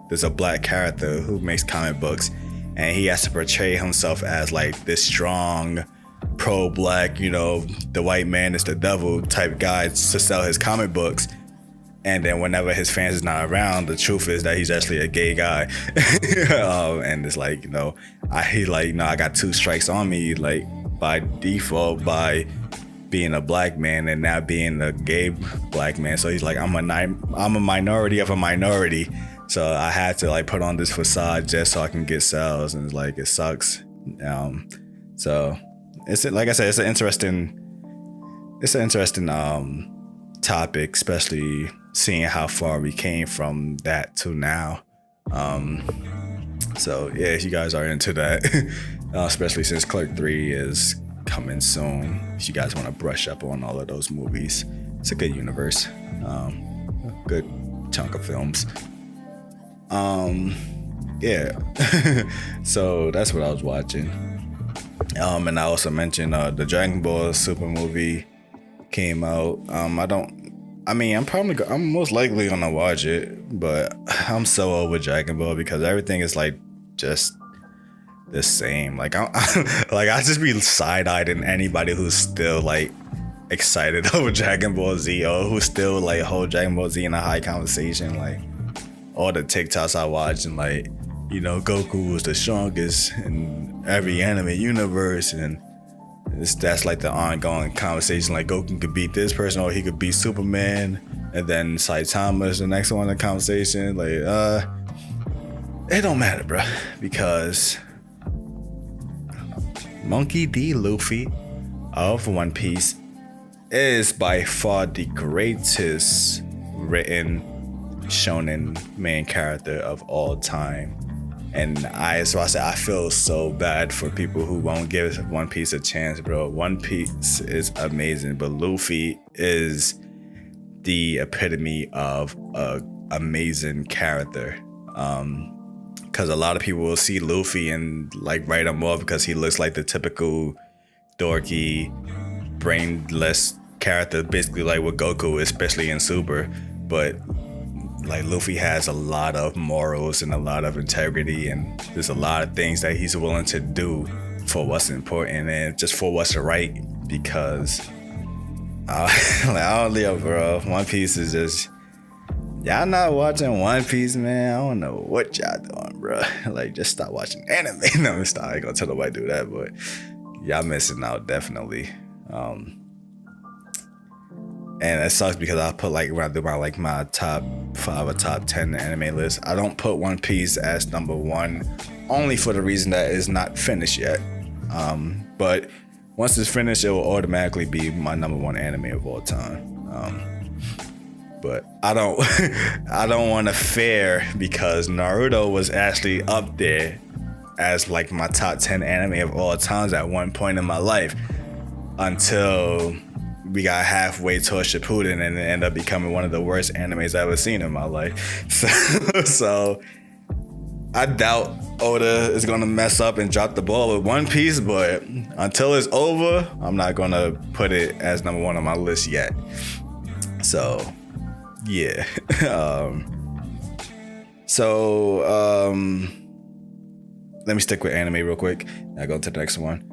There's a black character who makes comic books, and he has to portray himself as like this strong, pro-black, you know, the white man is the devil type guy to sell his comic books. And then whenever his fans is not around, the truth is that he's actually a gay guy. And it's like, you know, I got 2 strikes on me, like, by default, by being a black man and now being a gay black man. So he's like, I'm a minority of a minority. So I had to like put on this facade just so I can get sales. And it's like, it sucks. So it's, like I said, it's an interesting topic, especially seeing how far we came from that to now. So yeah, if you guys are into that, especially since Clerk 3 is coming soon, if you guys want to brush up on all of those movies, it's a good universe, a good chunk of films. Yeah. So that's what I was watching. And I also mentioned the Dragon Ball Super movie came out. I'm most likely gonna watch it, but I'm so over Dragon Ball because everything is like just the same. Like I just be side-eyeing anybody who's still like excited over Dragon Ball Z, or who still like hold Dragon Ball Z in a high conversation. Like all the TikToks I watch, and like, you know, Goku was the strongest in every anime universe, and that's like the ongoing conversation. Like Goku could beat this person, or he could beat Superman, and then Saitama is the next one in the conversation. Like, it don't matter, bro, because Monkey D. Luffy of One Piece is by far the greatest written shonen main character of all time. And I feel so bad for people who won't give One Piece a chance, bro. One Piece is amazing, but Luffy is the epitome of a amazing character. Because a lot of people will see Luffy and like write him off because he looks like the typical dorky, brainless character, basically like what Goku is, especially in Super. But like Luffy has a lot of morals and a lot of integrity, and there's a lot of things that he's willing to do for what's important and just for what's right. Because bro, One Piece is just, y'all not watching One Piece, man. I don't know what y'all doing, bro. Like, just stop watching anime. No, stop. I ain't gonna tell nobody to do that, but y'all missing out, definitely. And it sucks because I put like, when I do my top 5 or top 10 anime list, I don't put One Piece as number 1, only for the reason that it's not finished yet. But once it's finished, it will automatically be my number 1 anime of all time. But I don't want to fare, because Naruto was actually up there as like my top 10 anime of all times at one point in my life, until we got halfway towards Shippuden and it ended up becoming one of the worst animes I've ever seen in my life. So I doubt Oda is gonna mess up and drop the ball with One Piece, but until it's over, I'm not gonna put it as number 1 on my list yet. So yeah. Let me stick with anime real quick. I'll go to the next one.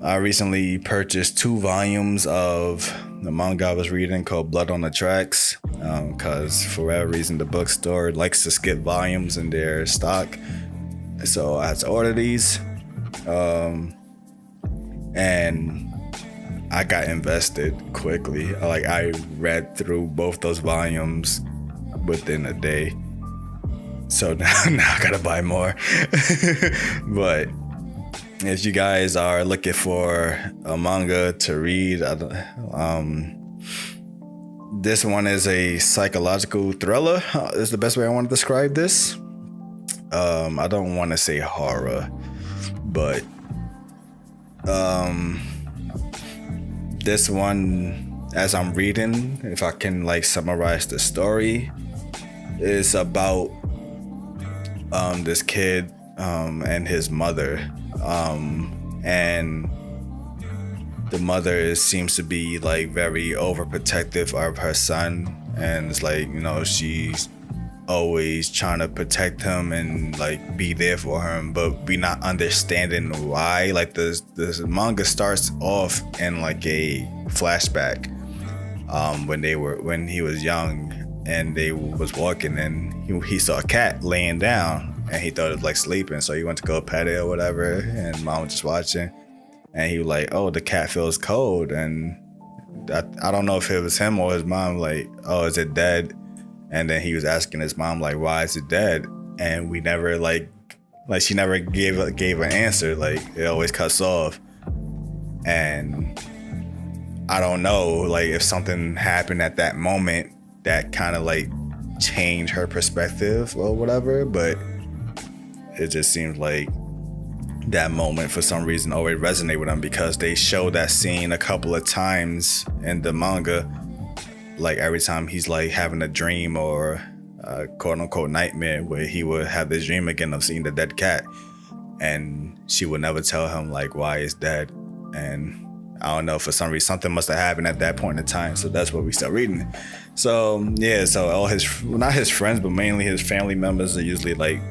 I recently purchased 2 volumes of the manga I was reading called Blood on the Tracks, because for whatever reason the bookstore likes to skip volumes in their stock. So I had to order these, and I got invested quickly. Like, I read through both those volumes within a day. So now I gotta buy more. But if you guys are looking for a manga to read, this one is a psychological thriller, is the best way I want to describe this. I don't want to say horror, but this one, as I'm reading, if I can like summarize the story, is about this kid and his mother, and the mother seems to be like very overprotective of her son, and it's like, you know, she's always trying to protect him and like be there for him, but we not understanding why. Like this manga starts off in like a flashback when he was young, and they was walking, and he saw a cat laying down, and he thought it was like sleeping, so he went to go pet it or whatever, and mom was just watching, and he was like, oh, the cat feels cold, and I don't know if it was him or his mom, like, oh, is it dead? And then he was asking his mom, like, why is it dead? And we never like she never gave an answer. Like, it always cuts off. And I don't know, like, if something happened at that moment that kind of like changed her perspective or whatever, but it just seems like that moment for some reason always resonate with them, because they show that scene a couple of times in the manga. Like, every time he's like having a dream or a quote unquote nightmare, where he would have this dream again of seeing the dead cat, and she would never tell him like why it's dead. And I don't know, for some reason something must have happened at that point in time, so that's what we start reading. So yeah, so all his, not his friends, but mainly his family members are usually like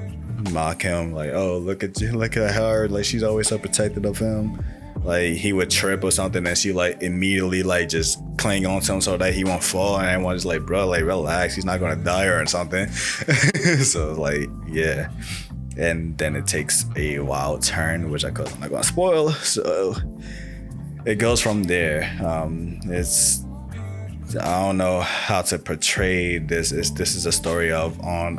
mock him, like, oh, look at her, like she's always so protective of him. Like, he would trip or something, and she like immediately like just cling on to him so that he won't fall, and everyone's like, bro, like, relax, he's not gonna die or something. So like, yeah. And then it takes a wild turn, which I'm not gonna spoil. So it goes from there. It's, I don't know how to portray this. This is a story of on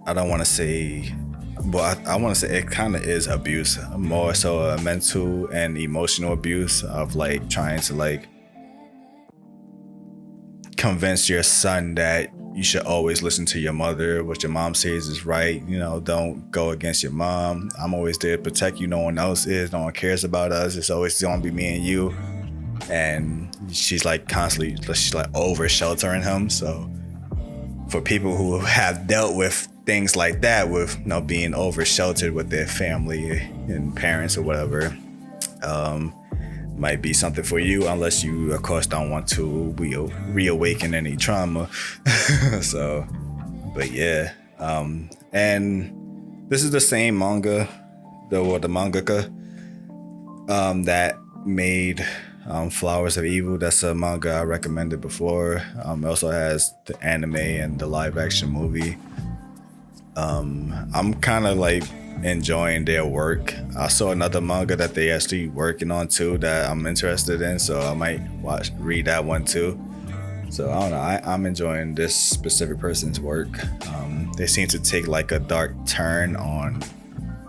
I don't want to say, but I want to say it kind of is abuse, more so a mental and emotional abuse of like trying to like convince your son that you should always listen to your mother. What your mom says is right. You know, don't go against your mom. I'm always there to protect you. No one else is. No one cares about us. It's always gonna be me and you. And she's like constantly, she's like over sheltering him. So for people who have dealt with things like that, with, you know, being over sheltered with their family and parents or whatever, might be something for you, unless you of course don't want to reawaken any trauma. So, but yeah, and this is the same manga, the mangaka that made Flowers of Evil. That's a manga I recommended before. It also has the anime and the live action movie. I'm kind of like enjoying their work. I saw another manga that they actually working on too that I'm interested in, so I might read that one too. So I don't know, I'm enjoying this specific person's work. They seem to take like a dark turn on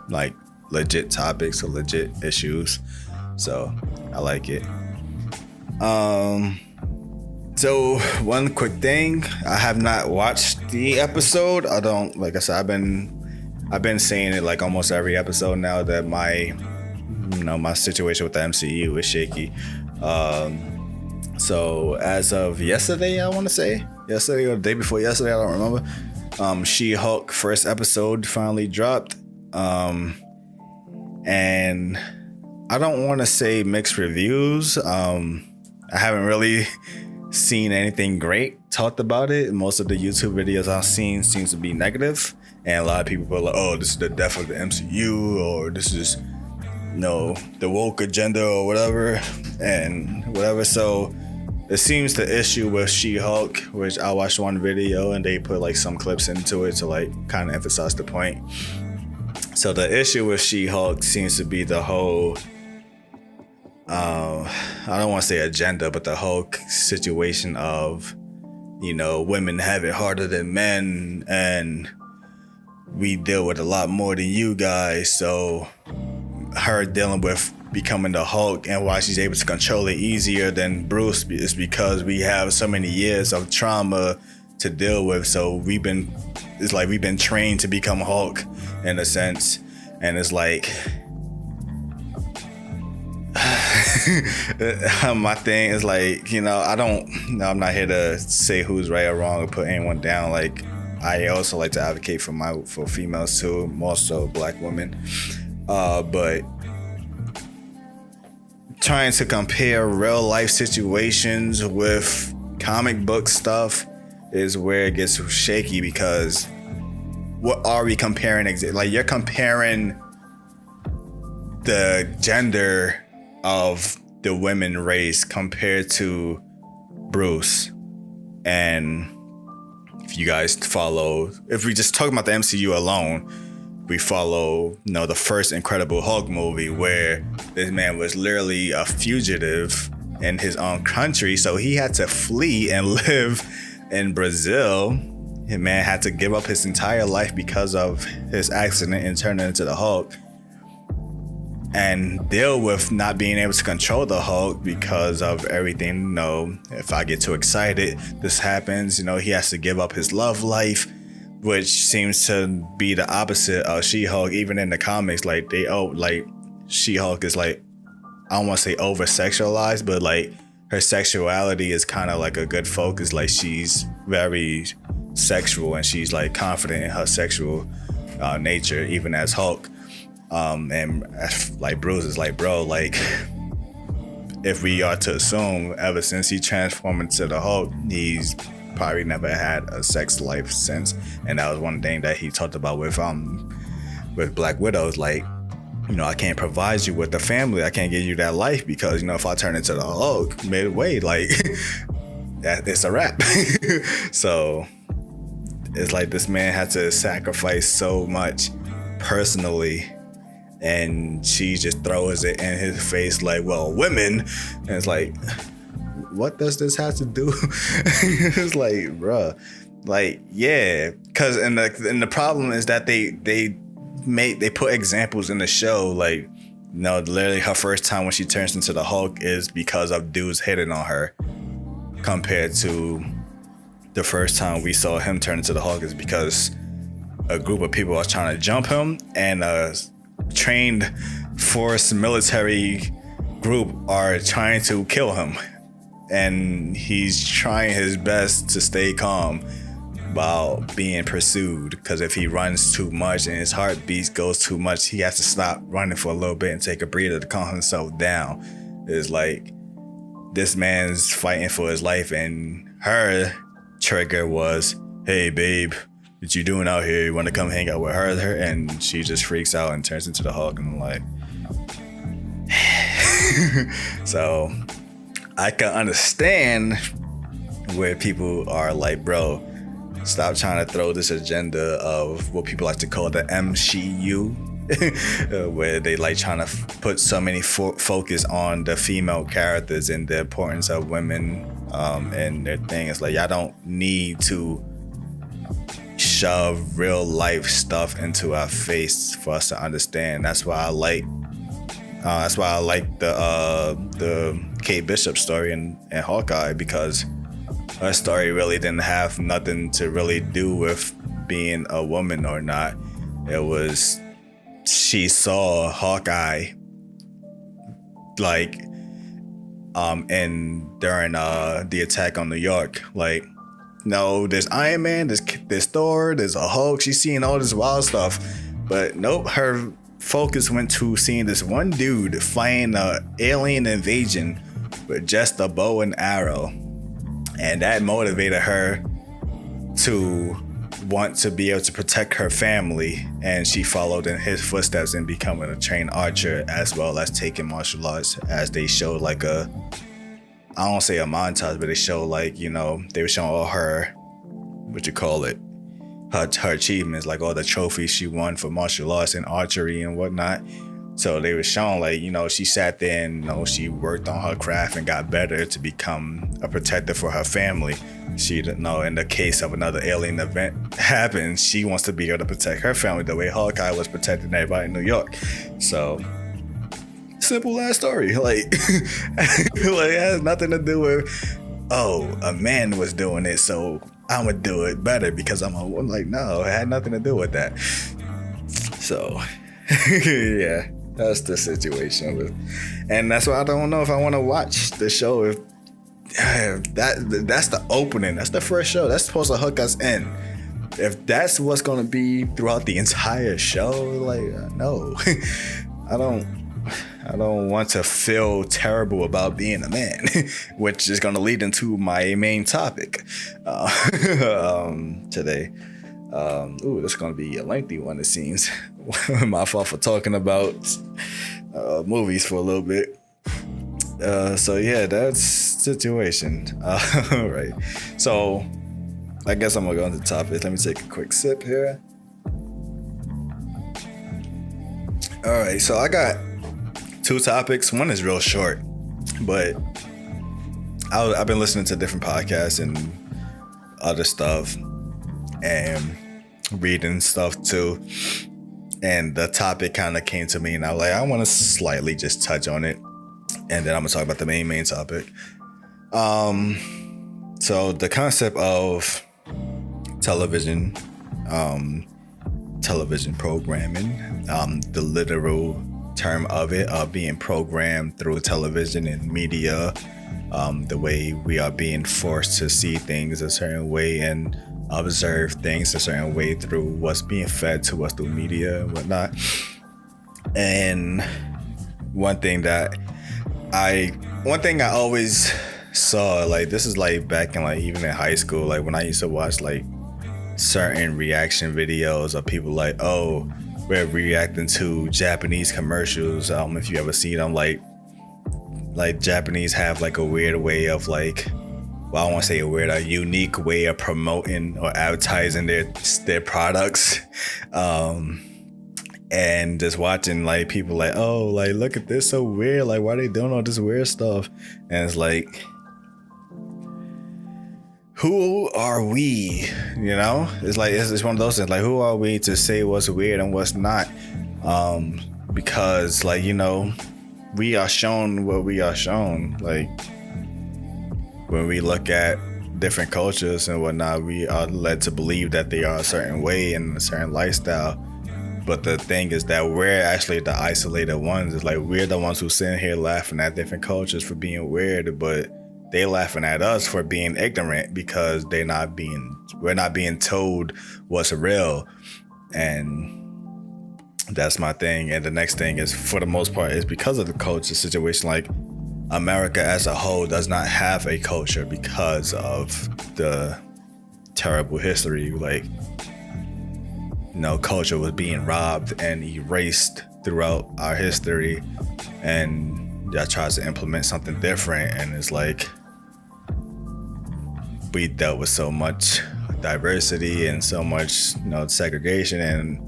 like legit topics or legit issues, so I like it. So one quick thing, I have not watched the episode. I don't, like I said, I've been saying it like almost every episode now that my situation with the MCU is shaky. So as of yesterday, I want to say yesterday or the day before yesterday, I don't remember. She-Hulk first episode finally dropped. And I don't want to say mixed reviews. I haven't really seen anything great talked about it. Most of the YouTube videos I've seen seems to be negative, and a lot of people are like, oh, this is the death of the MCU, or this is, you know, the woke agenda or whatever and whatever. So it seems the issue with She-Hulk, which I watched one video and they put like some clips into it to like kind of emphasize the point. So the issue with She-Hulk seems to be the whole, I don't want to say agenda, but the whole situation of, you know, women have it harder than men and we deal with a lot more than you guys. So her dealing with becoming the Hulk and why she's able to control it easier than Bruce is because we have so many years of trauma to deal with. So it's like we've been trained to become Hulk in a sense. And it's like, my thing is like, you know, I'm not here to say who's right or wrong or put anyone down. Like, I also like to advocate for females too, more so Black women. But trying to compare real life situations with comic book stuff is where it gets shaky, because what are we comparing? Like, you're comparing the gender of the women race compared to Bruce. And if you guys follow, if we just talk about the MCU alone, we follow, you know, the first Incredible Hulk movie where this man was literally a fugitive in his own country. So he had to flee and live in Brazil. The man had to give up his entire life because of his accident and turn into the Hulk, and deal with not being able to control the Hulk because of everything. You know, if I get too excited, this happens. You know, he has to give up his love life, which seems to be the opposite of She-Hulk. Even in the comics, like She-Hulk is like, I don't want to say over sexualized, but like her sexuality is kind of like a good focus. Like, she's very sexual and she's like confident in her sexual nature, even as Hulk. And like Bruce is like, bro, like, if we are to assume ever since he transformed into the Hulk, he's probably never had a sex life since. And that was one thing that he talked about with Black Widows. Like, you know, I can't provide you with the family. I can't give you that life because, you know, if I turn into the Hulk midway, like, it's a wrap. So it's like this man had to sacrifice so much personally, and she just throws it in his face like, well, women. And it's like, what does this have to do? It's like, bruh, like, yeah, because and the problem is that they put examples in the show, like, you know, literally her first time when she turns into the Hulk is because of dudes hitting on her, compared to the first time we saw him turn into the Hulk is because a group of people are trying to jump him, and a trained force military group are trying to kill him, and he's trying his best to stay calm while being pursued, because if he runs too much and his heartbeat goes too much, he has to stop running for a little bit and take a breather to calm himself down. It's like this man's fighting for his life, and her trigger was, hey babe, what you doing out here? You want to come hang out with her? And she just freaks out and turns into the Hulk. And I'm like, so I can understand where people are like, bro, stop trying to throw this agenda of what people like to call the MCU, where they like trying to put so many focus on the female characters and the importance of women and their thing. It's like, y'all don't need to shove real life stuff into our face for us to understand. That's why I like the Kate Bishop story in Hawkeye, because her story really didn't have nothing to really do with being a woman or not. It was, she saw Hawkeye like and during the attack on New York, like, no, there's Iron Man, there's Thor, there's a Hulk. She's seeing all this wild stuff, but nope, her focus went to seeing this one dude fighting an alien invasion with just a bow and arrow, and that motivated her to want to be able to protect her family, and she followed in his footsteps in becoming a trained archer, as well as taking martial arts, as they showed like a I don't say a montage, but they show like, you know, they were showing all her, her achievements, like all the trophies she won for martial arts and archery and whatnot. So they were showing like, you know, she sat there and, you know, she worked on her craft and got better to become a protector for her family. She didn't know, in the case of another alien event happens, she wants to be able to protect her family the way Hawkeye was protecting everybody in New York. So simple ass story. Like, like it has nothing to do with, oh, a man was doing it, so I'm gonna do it better because I'm like, no, it had nothing to do with that. So yeah, that's the situation. And that's why I don't know if I want to watch the show. If that's the opening, that's the first show, that's supposed to hook us in. If that's what's gonna be throughout the entire show, like, no. I don't want to feel terrible about being a man, which is going to lead into my main topic today. This is going to be a lengthy one, it seems. My fault for talking about movies for a little bit. So yeah, that's situation. All right. So I guess I'm going to go into the topic. Let me take a quick sip here. All right. So I got 2 topics. One is real short, but I've been listening to different podcasts and other stuff and reading stuff too. And the topic kind of came to me and I was like, I want to slightly just touch on it. And then I'm gonna talk about the main topic. So the concept of television programming, the literal term of it, being programmed through television and media, the way we are being forced to see things a certain way and observe things a certain way through what's being fed to us through media and whatnot. And one thing I always saw, like, this is like back in like even in high school, like when I used to watch like certain reaction videos of people like, oh, we're reacting to Japanese commercials. If you ever see them, like Japanese have like a weird way of like, well, I don't want to say a unique way of promoting or advertising their products. And just watching like people like, oh, like look at this, so weird. Like, why are they doing all this weird stuff? And it's like, who are we? You know, it's like it's one of those things. Like, who are we to say what's weird and what's not? Because, like, you know, we are shown what we are shown. Like, when we look at different cultures and whatnot, we are led to believe that they are a certain way and a certain lifestyle. But the thing is that we're actually the isolated ones. It's like we're the ones who sit here laughing at different cultures for being weird, but they laughing at us for being ignorant because we're not being told what's real. And that's my thing. And the next thing is, for the most part, is because of the culture situation. Like, America as a whole does not have a culture because of the terrible history. Like, culture was being robbed and erased throughout our history, and that tries to implement something different. And it's like, we dealt with so much diversity and so much, segregation, and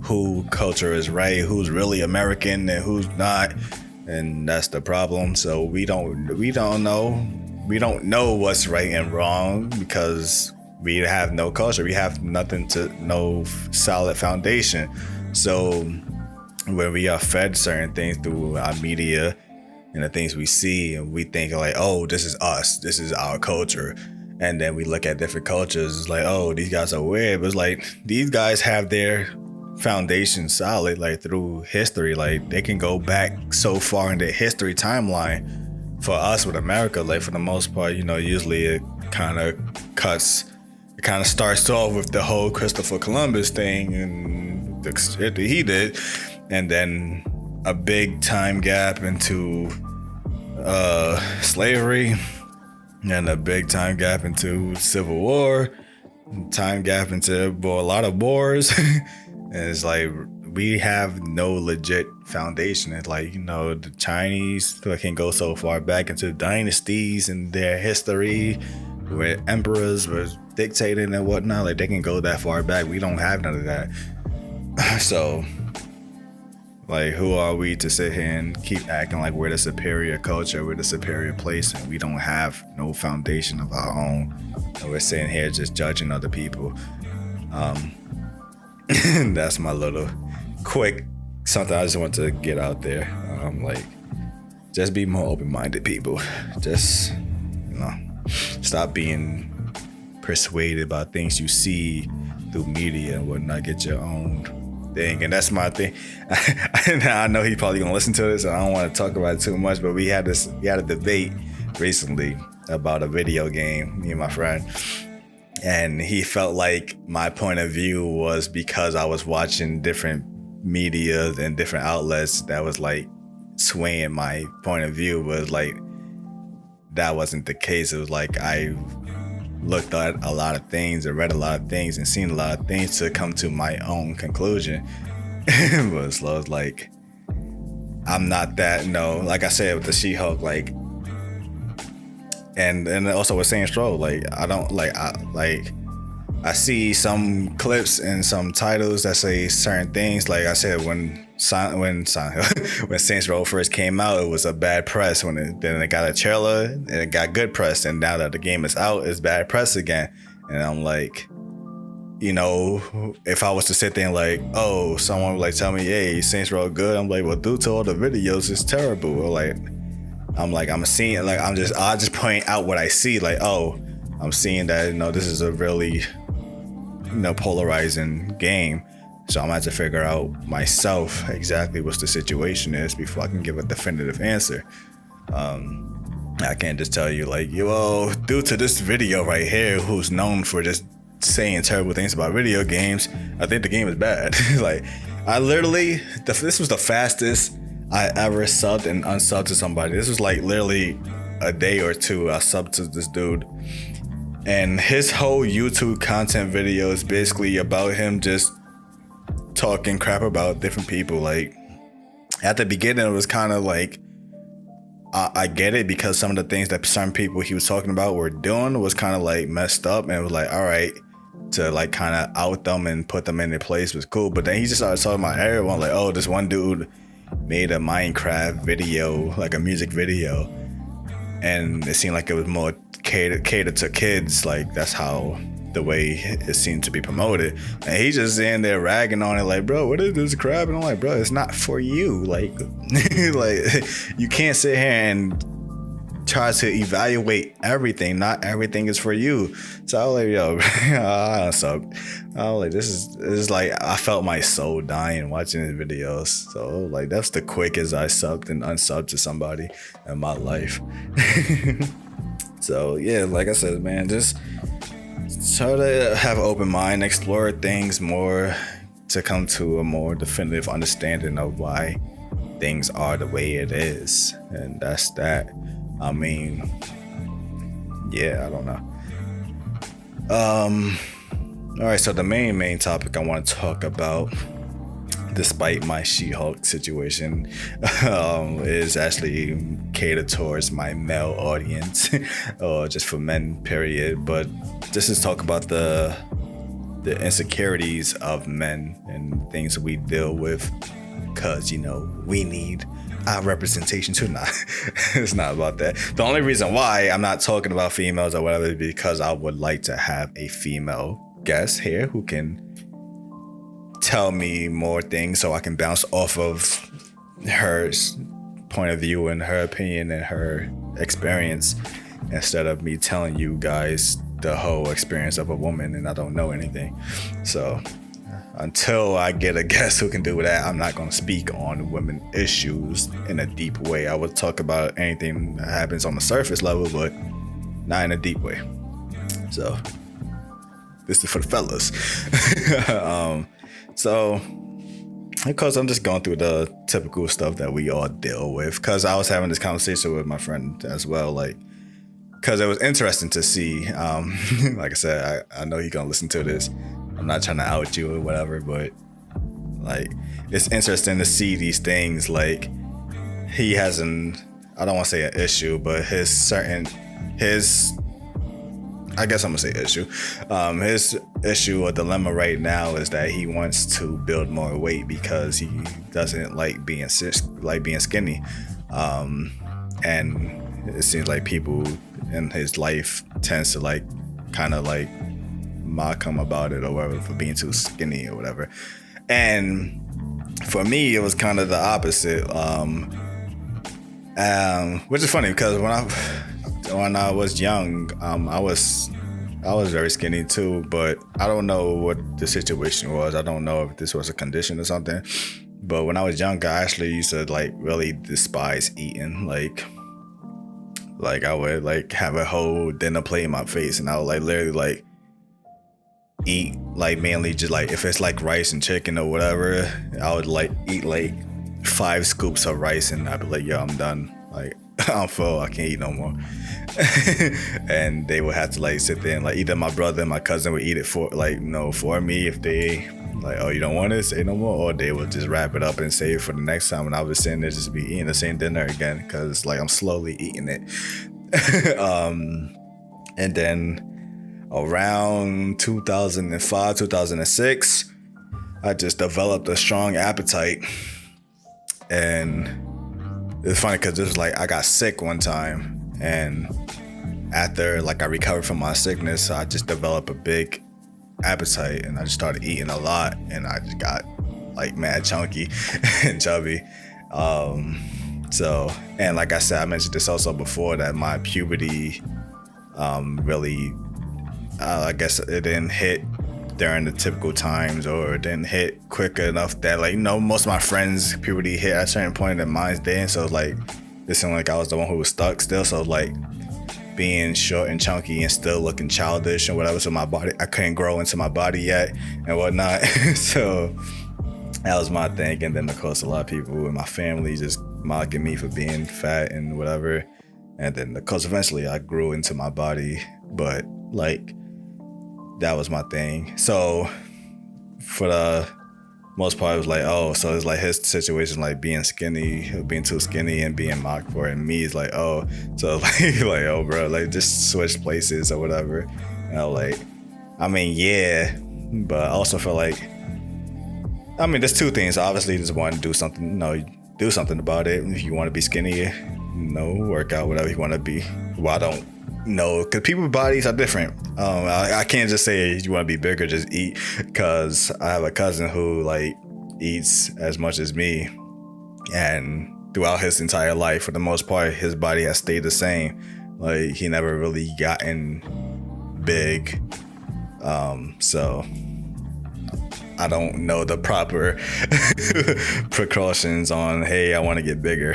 who culture is right, who's really American and who's not, and that's the problem. So we don't know what's right and wrong because we have no culture. We have no solid foundation. So when we are fed certain things through our media and the things we see, and we think like, oh, this is us, this is our culture. And then we look at different cultures, it's like, oh, these guys are weird. But it's like, these guys have their foundation solid, like through history. Like, they can go back so far in the history timeline. For us with America, like, for the most part, usually it kind of starts off with the whole Christopher Columbus thing and the shit that he did, and then a big time gap into slavery, and a big time gap into Civil War, time gap into a lot of wars. And it's like we have no legit foundation. It's like, the Chinese can go so far back into dynasties and their history where emperors were dictating and whatnot. Like, they can go that far back. We don't have none of that. So, like, who are we to sit here and keep acting like we're the superior culture, we're the superior place, and we don't have no foundation of our own, and we're sitting here just judging other people. That's my little quick something I just want to get out there. Like, just be more open-minded, people. Just, stop being persuaded by things you see through media and whatnot. Get your own thing. And that's my thing. I know he's probably gonna listen to this, and I don't want to talk about it too much, but we had a debate recently about a video game, me and my friend, and he felt like my point of view was because I was watching different media and different outlets that was like swaying my point of view, but like that wasn't the case. It was like I looked at a lot of things and read a lot of things and seen a lot of things to come to my own conclusion. But so it's like, I'm not that, like I said with the She-Hulk, like, and also with Saints Row, like, I don't like, I see some clips and some titles that say certain things. Like I said, when Saints Row first came out, it was a bad press. Then it got a trailer and it got good press, and now that the game is out, it's bad press again. And I'm like, if I was to sit there and like, oh, someone would like tell me, hey, Saints Row good, I'm like, well, due to all the videos, it's terrible. Or like, I'm seeing, like, I just point out what I see, like, oh, I'm seeing that, this is a really, polarizing game. So I'm gonna have to figure out myself exactly what the situation is before I can give a definitive answer. I can't just tell you like, due to this video right here, who's known for just saying terrible things about video games, I think the game is bad. Like, I literally, this was the fastest I ever subbed and unsubbed to somebody. This was like literally a day or two I subbed to this dude. And his whole YouTube content video is basically about him just talking crap about different people. Like, at the beginning, it was kind of like, I get it, because some of the things that certain people he was talking about were doing was kind of like messed up, and it was like, all right, to like kind of out them and put them in their place was cool. But then he just started talking about everyone, like, oh, this one dude made a Minecraft video, like a music video, and it seemed like it was more catered to kids. Like, that's how the way it seemed to be promoted, and he just in there ragging on it like, bro, what is this crap? And I'm like, bro, it's not for you. Like, like, you can't sit here and try to evaluate everything. Not everything is for you. So I was like, yo, I subbed. I was like, this is like, I felt my soul dying watching his videos. So like, that's the quickest I subbed and unsubbed to somebody in my life. So yeah, like I said, man, just try to have an open mind, explore things more to come to a more definitive understanding of why things are the way it is. And that's that. I mean, yeah, I don't know. All right, so the main topic I want to talk about, despite my She-Hulk situation, is actually catered towards my male audience, or just for men, period. But this is talk about the insecurities of men and things we deal with, because we need our representation too. Nah, it's not about that. The only reason why I'm not talking about females or whatever is because I would like to have a female guest here who can tell me more things, so I can bounce off of her point of view and her opinion and her experience, instead of me telling you guys the whole experience of a woman and I don't know anything. So until I get a guest who can do that, I'm not going to speak on women issues in a deep way. I would talk about anything that happens on the surface level, but not in a deep way. So this is for the fellas. So because I'm just going through the typical stuff that we all deal with, because I was having this conversation with my friend as well, like, because it was interesting to see, like I said, I know you're going to listen to this. I'm not trying to out you or whatever, but Like, it's interesting to see these things. Like, he has I don't want to say an issue, but his I guess I'm gonna say issue. His issue or dilemma right now is that he wants to build more weight because he doesn't like being skinny, and it seems like people in his life tends to like kind of like mock him about it or whatever for being too skinny or whatever. And for me, it was kind of the opposite, which is funny because when I was young, I was very skinny too, but I don't know what the situation was. I don't know if this was a condition or something. But when I was young, I actually used to like really despise eating. Like I would like have a whole dinner plate in my face, and I would like literally like eat like mainly just like if it's like rice and chicken or whatever, I would like eat like 5 scoops of rice, and I'd be like, yo, I'm done. Like, I'm full, I can't eat no more. And they would have to like sit there and like either my brother and my cousin would eat it for me if they like, oh, you don't want it, say no more, or they would just wrap it up and save it for the next time, and I was sitting there just be eating the same dinner again because like I'm slowly eating it. And then around 2005, 2006, I just developed a strong appetite. And it's funny because this was like I got sick one time, and after like I recovered from my sickness, I just developed a big appetite, and I just started eating a lot, and I just got like mad chunky and chubby. So, and like I said, I mentioned this also before, that my puberty really, I guess it didn't hit during the typical times, or it didn't hit quick enough that like, most of my friends' puberty hit at a certain point and mine didn't. So like, it seemed like I was the one who was stuck still. So like being short and chunky and still looking childish and whatever. So my body, I couldn't grow into my body yet and whatnot. So that was my thing. And then of course, a lot of people in my family just mocking me for being fat and whatever. And then of course, eventually I grew into my body, but like, that was my thing. So for the most part, it was like, oh, so it's like his situation, like being skinny, being too skinny and being mocked for it. And me is like, oh, so like, oh, bro, like just switch places or whatever. And I was like, I mean, yeah, but I also feel like, I mean, there's two things. Obviously, just want to do something, do something about it. If you want to be skinny, work out, whatever you want to be. Well, I don't know, because people's bodies are different. I can't just say you want to be bigger, just eat, because I have a cousin who like eats as much as me, and throughout his entire life, for the most part, his body has stayed the same. Like, he never really gotten big. So I don't know the proper precautions on, hey, I want to get bigger.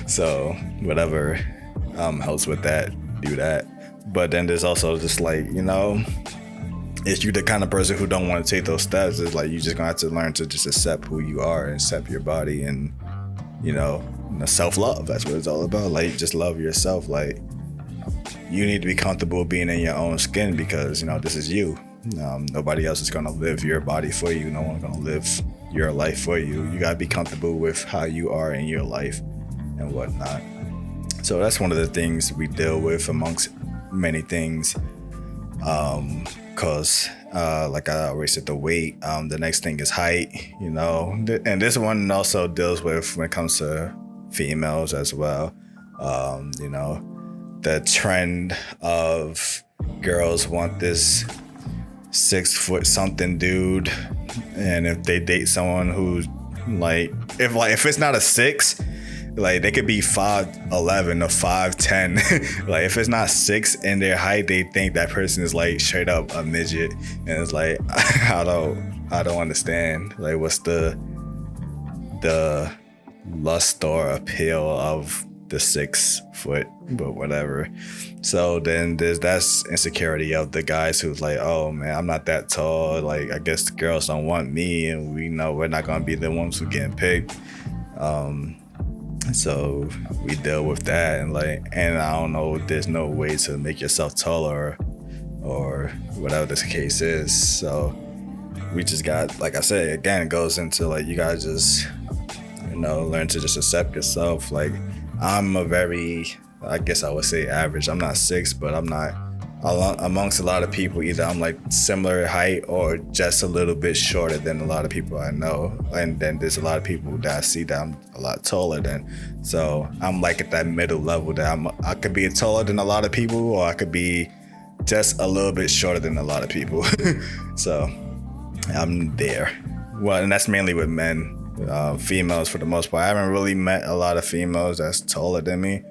So whatever helps with that, do that. But then there's also just like, if you're the kind of person who don't want to take those steps, it's like, you just gonna have to learn to just accept who you are and accept your body, and self-love. That's what it's all about. Like, just love yourself. Like, you need to be comfortable being in your own skin, because this is you. Nobody else is gonna live your body for you. No one's gonna live your life for you. You gotta be comfortable with how you are in your life and whatnot. So that's one of the things we deal with amongst many things. Cause like I already said, the weight. The next thing is height. And this one also deals with when it comes to females as well. The trend of girls want this 6 foot something dude, and if they date someone who's if it's not a 6, like they could be 5'11" or 5'10". Like, if it's not 6 in their height, they think that person is like straight up a midget, and it's like, I don't understand. Like, what's the lust or appeal of the 6 foot, but whatever. So then that's insecurity of the guys who's like, oh man, I'm not that tall. Like, I guess the girls don't want me, and we know we're not gonna be the ones who getting picked. So we deal with that, and I don't know, there's no way to make yourself taller or whatever this case is. So we just got, like I said, again, it goes into like you gotta just, learn to just accept yourself. Like I'm a very, I guess I would say average. I'm not 6, but I'm not amongst a lot of people. Either I'm like similar height or just a little bit shorter than a lot of people I know. And then there's a lot of people that I see that I'm a lot taller than. So I'm like at that middle level that I could be taller than a lot of people, or I could be just a little bit shorter than a lot of people. So I'm there. Well, and that's mainly with men. Females for the most part. I haven't really met a lot of females that's taller than me.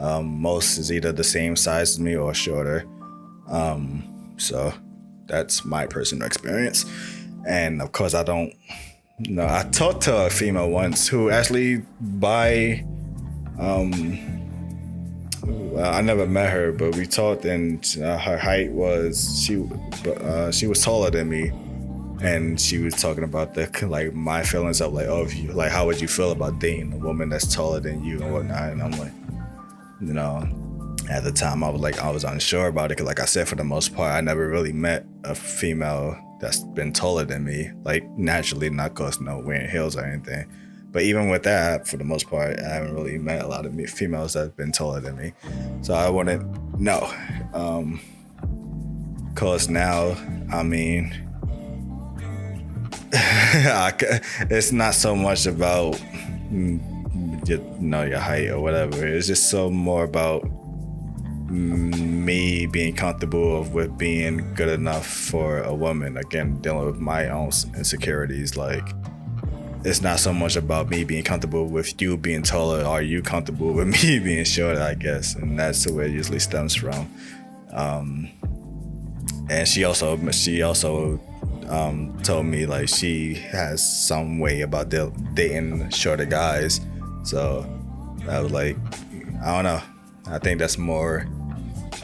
Most is either the same size as me or shorter. So that's my personal experience. And of course I talked to a female once who actually I never met her, but we talked, and her height was, she was taller than me. And she was talking about my feelings of like, oh, how would you feel about dating a woman that's taller than you and whatnot? And I'm like, at the time I was unsure about it, because like I said, for the most part, I never really met a female that's been taller than me, like naturally, not cause wearing heels or anything. But even with that, for the most part, I haven't really met a lot of females that have been taller than me. So I wouldn't know. Cause now, I mean, it's not so much about your height or whatever. It's just so more about me being comfortable with being good enough for a woman. Again, dealing with my own insecurities. Like, it's not so much about me being comfortable with you being taller, or you comfortable with me being shorter, I guess. And that's where it usually stems from. And she also told me like she has some way about dating shorter guys. So I was like, I don't know. I think that's more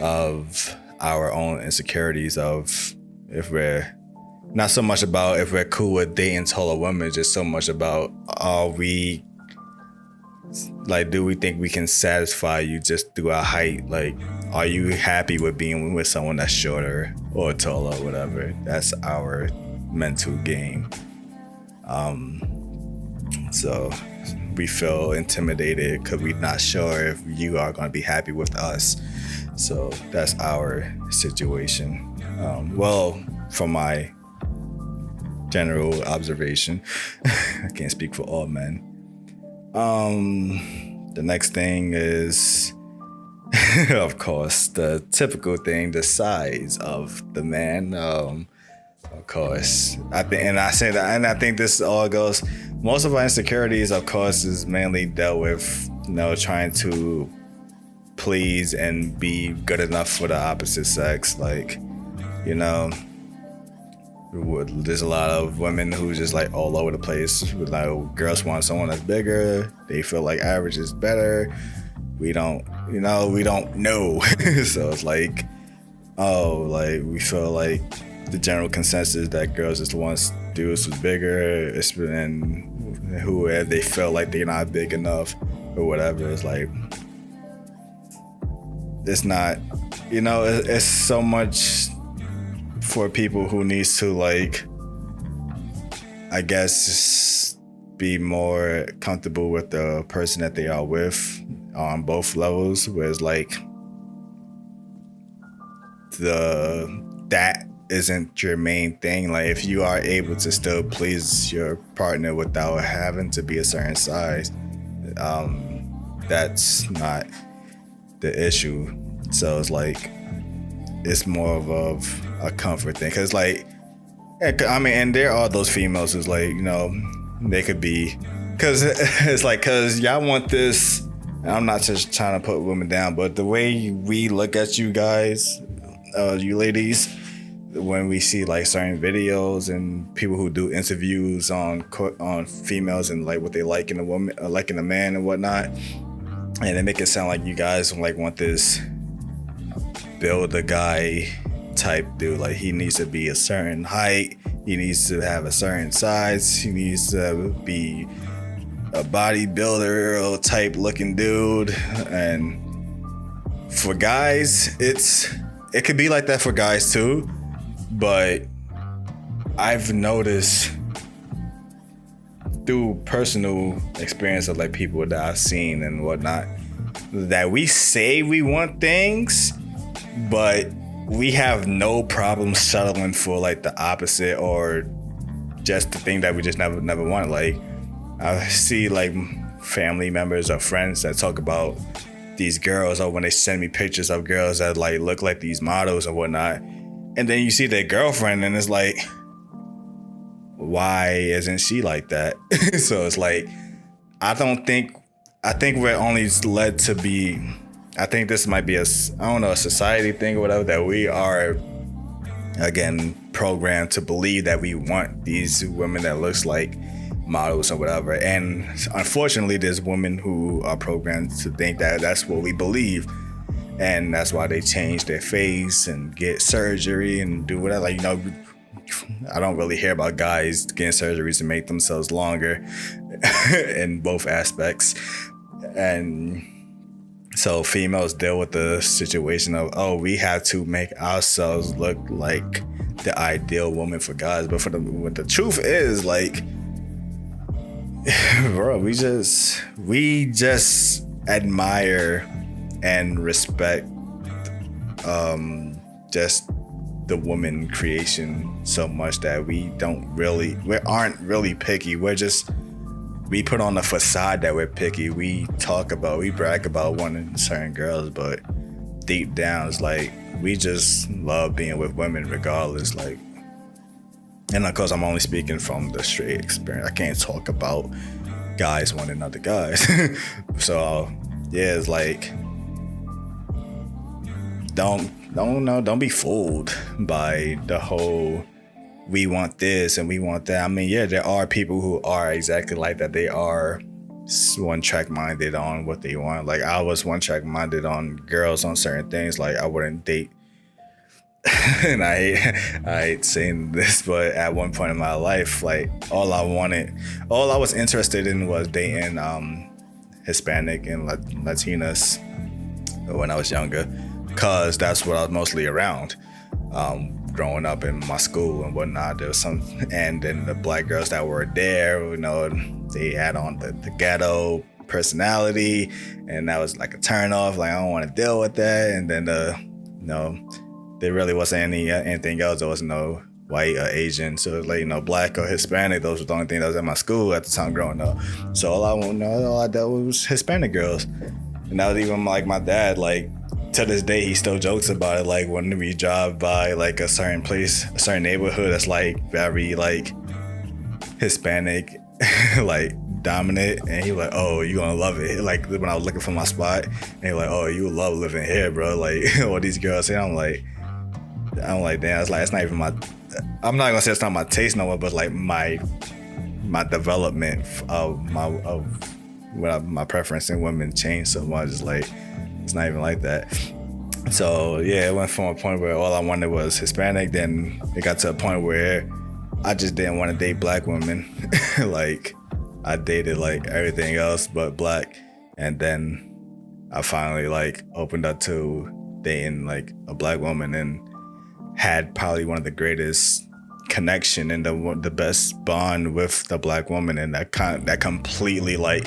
of our own insecurities of if we're not so much about if we're cool with dating taller women, just so much about do we think we can satisfy you just through our height? Like, are you happy with being with someone that's shorter or taller or whatever? That's our mental game. So we feel intimidated because we're not sure if you are going to be happy with us. So that's our situation. Well, from my general observation, I can't speak for all men. The next thing is, of course, the typical thing, the size of the man. Of course, I say that, and I think this all goes. Most of our insecurities, of course, is mainly dealt with, trying to please and be good enough for the opposite sex. Like, there's a lot of women who just like all over the place. Like, girls want someone that's bigger. They feel like average is better. We don't know. So it's like, we feel like the general consensus that girls just want dudes who's bigger, and whoever they feel like they're not big enough or whatever. It's like, it's not, it's so much for people who needs to, like, I guess, be more comfortable with the person that they are with on both levels, whereas like that isn't your main thing. Like, if you are able to still please your partner without having to be a certain size, that's not the issue. So it's like, it's more of a comfort thing, because like, I mean, and there are those females who's like, they could be, because it's like, because y'all want this, and I'm not just trying to put women down, but the way we look at you guys, you ladies, when we see like certain videos and people who do interviews on females and like what they like in a woman, like in a man and whatnot, and they make it sound like you guys like want this build a guy type dude. Like, he needs to be a certain height, he needs to have a certain size, he needs to be a bodybuilder type looking dude. And for guys, it could be like that for guys too, but I've noticed through personal experience of like people that I've seen and whatnot, that we say we want things, but we have no problem settling for like the opposite or just the thing that we just never wanted. Like I see like family members or friends that talk about these girls, or when they send me pictures of girls that like look like these models and whatnot, and then you see their girlfriend and it's like, why isn't she like that? So it's like, I think we're only led to be, I think this might be a society thing or whatever, that we are, again, programmed to believe that we want these women that looks like models or whatever. And unfortunately, there's women who are programmed to think that that's what we believe. And that's why they change their face and get surgery and do whatever. Like, I don't really hear about guys getting surgeries to make themselves longer in both aspects. And so females deal with the situation of, we have to make ourselves look like the ideal woman for guys. But what the truth is, like, bro, we just admire and respect just the woman creation so much that we aren't really picky. We put on the facade that we're picky. We brag about wanting certain girls, but deep down it's like we just love being with women regardless. Like, and of course I'm only speaking from the straight experience. I can't talk about guys wanting other guys. So yeah, it's like, don't be fooled by the whole we want this and we want that. I mean, yeah, there are people who are exactly like that. They are one track minded on what they want. Like, I was one track minded on girls on certain things. Like, I wouldn't date and I hate saying this, but at one point in my life, like, all I was interested in was dating Hispanic and Latinas when I was younger, because that's what I was mostly around. Growing up in my school and whatnot, there was some, and then the black girls that were there, they had on the ghetto personality, and that was like a turn off. Like, I don't want to deal with that. And then there really wasn't anything else. There was no white or Asian, so like, black or Hispanic. Those were the only thing that was in my school at the time growing up. So all I dealt with was Hispanic girls, and that was even like my dad. Like, to this day, he still jokes about it. Like, when we drive by like a certain place, a certain neighborhood that's like very like Hispanic, like dominant, and he like, oh, you gonna love it. Like, when I was looking for my spot, and he like, oh, you love living here, bro. Like, all these girls say, I'm like, damn. It's like, it's not even my. I'm not gonna say it's not my taste no more, but like my development of my preference in women changed so much. It's like, it's not even like that. So yeah, it went from a point where all I wanted was Hispanic. Then it got to a point where I just didn't want to date black women. Like, I dated like everything else but black. And then I finally like opened up to dating like a black woman, and had probably one of the greatest connection and the best bond with the black woman. And that completely like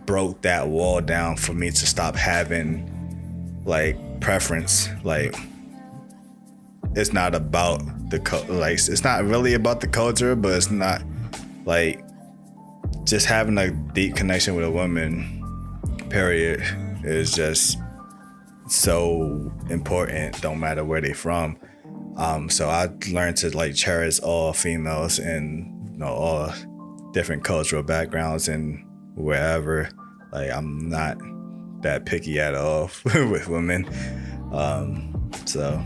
broke that wall down for me to stop having like preference. Like, it's not about it's not really about the culture, but it's not like, just having a deep connection with a woman, period, is just so important, don't matter where they from. So I learned to like cherish all females and all different cultural backgrounds and wherever. Like, I'm not that picky at all with women. So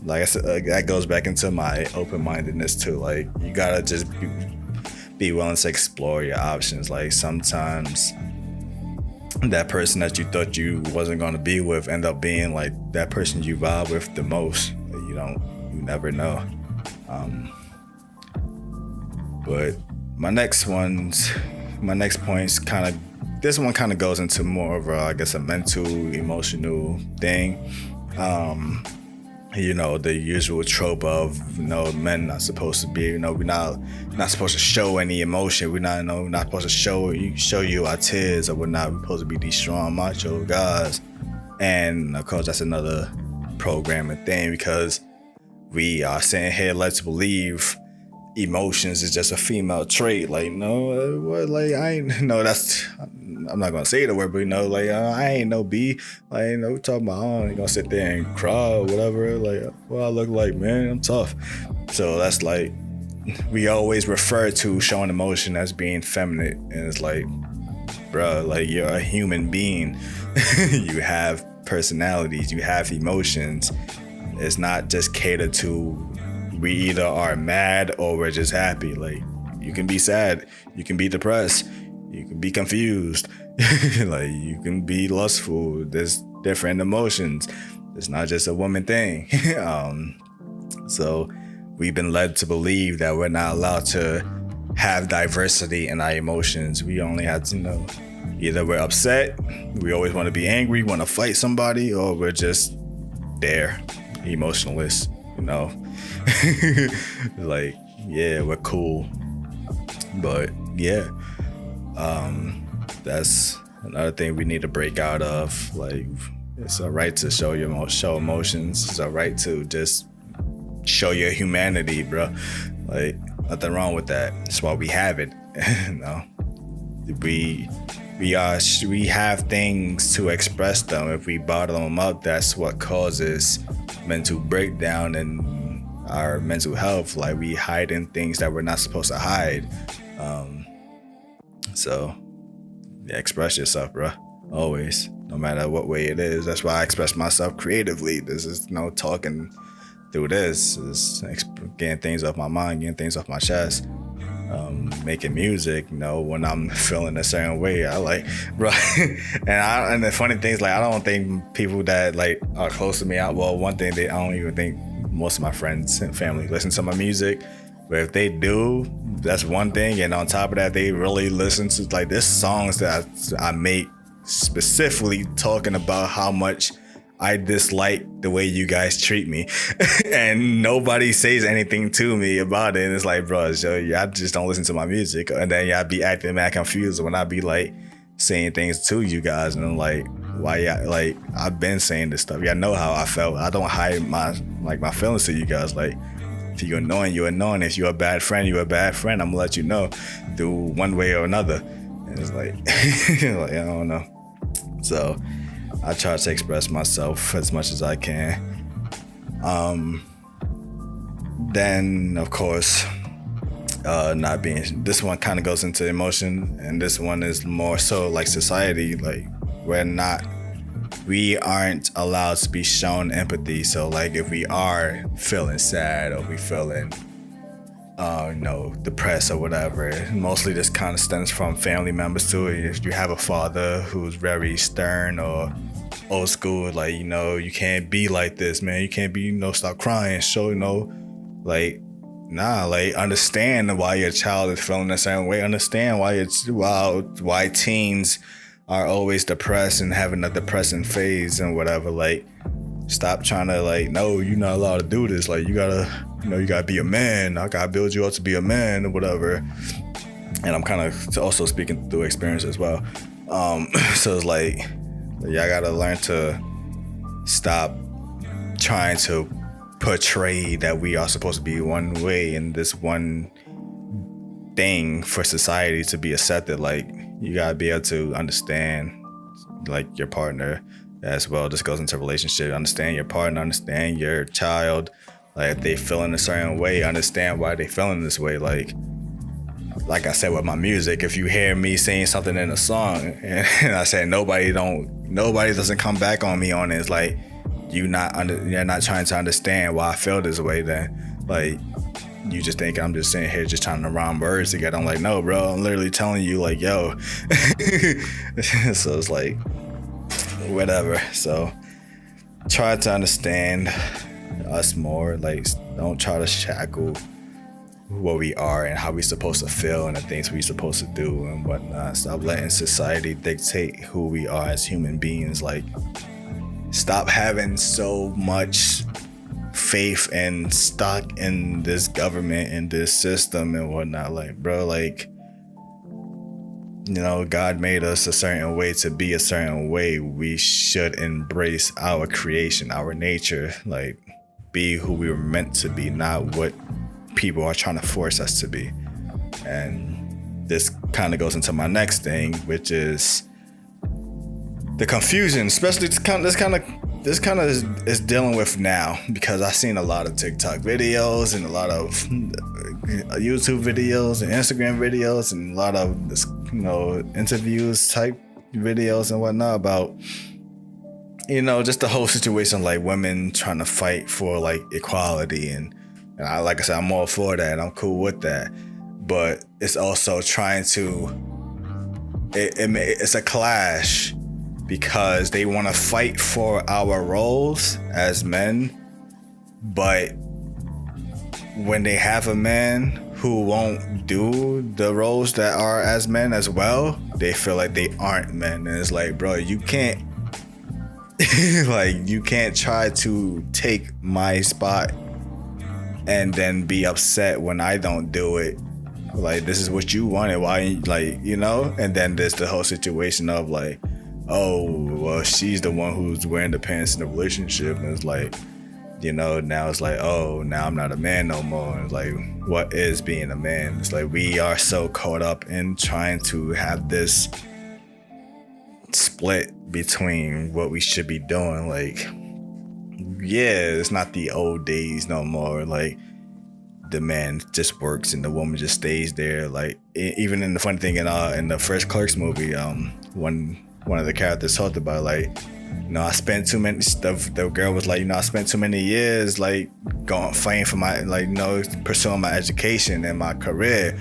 like I said, that goes back into my open-mindedness too. Like, you gotta just be willing to explore your options. Like, sometimes that person that you thought you wasn't gonna be with end up being like that person you vibe with the most. You never know. But my next points this one kind of goes into more of a mental, emotional thing. the usual trope of, men not supposed to be, we're not supposed to show any emotion. We're not, not supposed to show you our tears or whatnot. We're supposed to be these strong macho guys. And of course, that's another programming thing, because we are sitting here led to believe emotions is just a female trait. Like, no, what? Like, I ain't, no, that's, I'm not gonna say the word, but I ain't no B. Like, talking about, I ain't gonna sit there and cry or whatever. Like, well, I look like, man, I'm tough. So that's like, we always refer to showing emotion as being feminine, and it's like, bro, like, you're a human being. You have personalities, you have emotions. It's not just catered to, we either are mad or we're just happy. Like, you can be sad, you can be depressed, you can be confused, like, you can be lustful. There's different emotions. It's not just a woman thing. So we've been led to believe that we're not allowed to have diversity in our emotions. We only have to, either we're upset, we always want to be angry, want to fight somebody, or we're just there, emotionless, like, yeah, we're cool. But yeah, that's another thing we need to break out of. Like, it's a right to show emotions. It's a right to just show your humanity, bro. Like, nothing wrong with that. That's why we have it. We have things to express them. If we bottle them up, that's what causes mental breakdown and our mental health. Like, we hide in things that we're not supposed to hide. So yeah, express yourself, bro. Always, no matter what way it is. That's why I express myself creatively. This is talking through this. Is getting things off my mind, getting things off my chest. Making music, when I'm feeling a certain way, I like, bro. And the funny thing is, like, I don't think people that like are close to me, I don't even think most of my friends and family listen to my music. But if they do, that's one thing. And on top of that, they really listen to, like, there's songs that I make specifically talking about how much I dislike the way you guys treat me. And nobody says anything to me about it. And it's like, bro, y'all just don't listen to my music. And then y'all be acting mad confused when I be like saying things to you guys. And I'm like, why y'all, like, I've been saying this stuff. Y'all know how I felt. I don't hide my feelings to you guys. Like, if you're annoying, you're annoying. If you're a bad friend, you're a bad friend. I'm gonna let you know through one way or another. And it's like, like, I don't know. So I try to express myself as much as I can. Then, of course, this one kind of goes into emotion, and this one is more so like society. Like, we aren't allowed to be shown empathy. So, like, if we are feeling sad or we feeling depressed or whatever, mostly this kind of stems from family members too. If you have a father who's very stern or old school, like, you can't be like this, man. You can't be, stop crying. So, like, nah, like, understand why your child is feeling the same way. Understand why teens are always depressed and having a depressing phase and whatever. Like, stop trying to, like, no, you're not allowed to do this. Like, you gotta be a man. I gotta build you up to be a man or whatever. And I'm kind of also speaking through experience as well. So it's like, y'all gotta learn to stop trying to portray that we are supposed to be one way and this one thing for society to be accepted. Like, you gotta be able to understand, like, your partner as well. This goes into relationship. Understand your partner, understand your child. Like, if they feeling a certain way, understand why they feeling this way. Like I said with my music, if you hear me saying something in a song and I said nobody doesn't come back on me on it, it's like, you're not trying to understand why I feel this way. Then, like, you just think I'm just sitting here just trying to rhyme words together. I'm like, no, bro, I'm literally telling you, like, yo. So it's like, whatever. So try to understand us more. Like, don't try to shackle what we are and how we're supposed to feel and the things we're supposed to do and whatnot. Stop letting society dictate who we are as human beings. Like, stop having so much faith and stock in this government and this system and whatnot. Like, bro, like, God made us a certain way to be a certain way. We should embrace our creation, our nature, like be who we were meant to be, not what people are trying to force us to be. And this kind of goes into my next thing, which is the confusion, especially this kind of is dealing with now, because I've seen a lot of TikTok videos and a lot of YouTube videos and Instagram videos and a lot of this, interviews type videos and whatnot about, just the whole situation, like women trying to fight for like equality, and I, like I said, I'm all for that and I'm cool with that, but it's also trying to, it's a clash, because they want to fight for our roles as men, but when they have a man who won't do the roles that are as men as well, they feel like they aren't men. And it's like, bro, you can't you can't try to take my spot and then be upset when I don't do it. Like, this is what you wanted, why, like, and then there's the whole situation of like, oh, well, she's the one who's wearing the pants in the relationship, and it's like, now it's like, oh, now I'm not a man no more. And it's like, what is being a man? It's like, we are so caught up in trying to have this split between what we should be doing. Like, yeah, it's not the old days no more. Like, the man just works and the woman just stays there. Like, even in the funny thing, in the first Clerks movie, one of the characters talked about, like, I spent too many stuff. The girl was like, I spent too many years like fighting for my, pursuing my education and my career,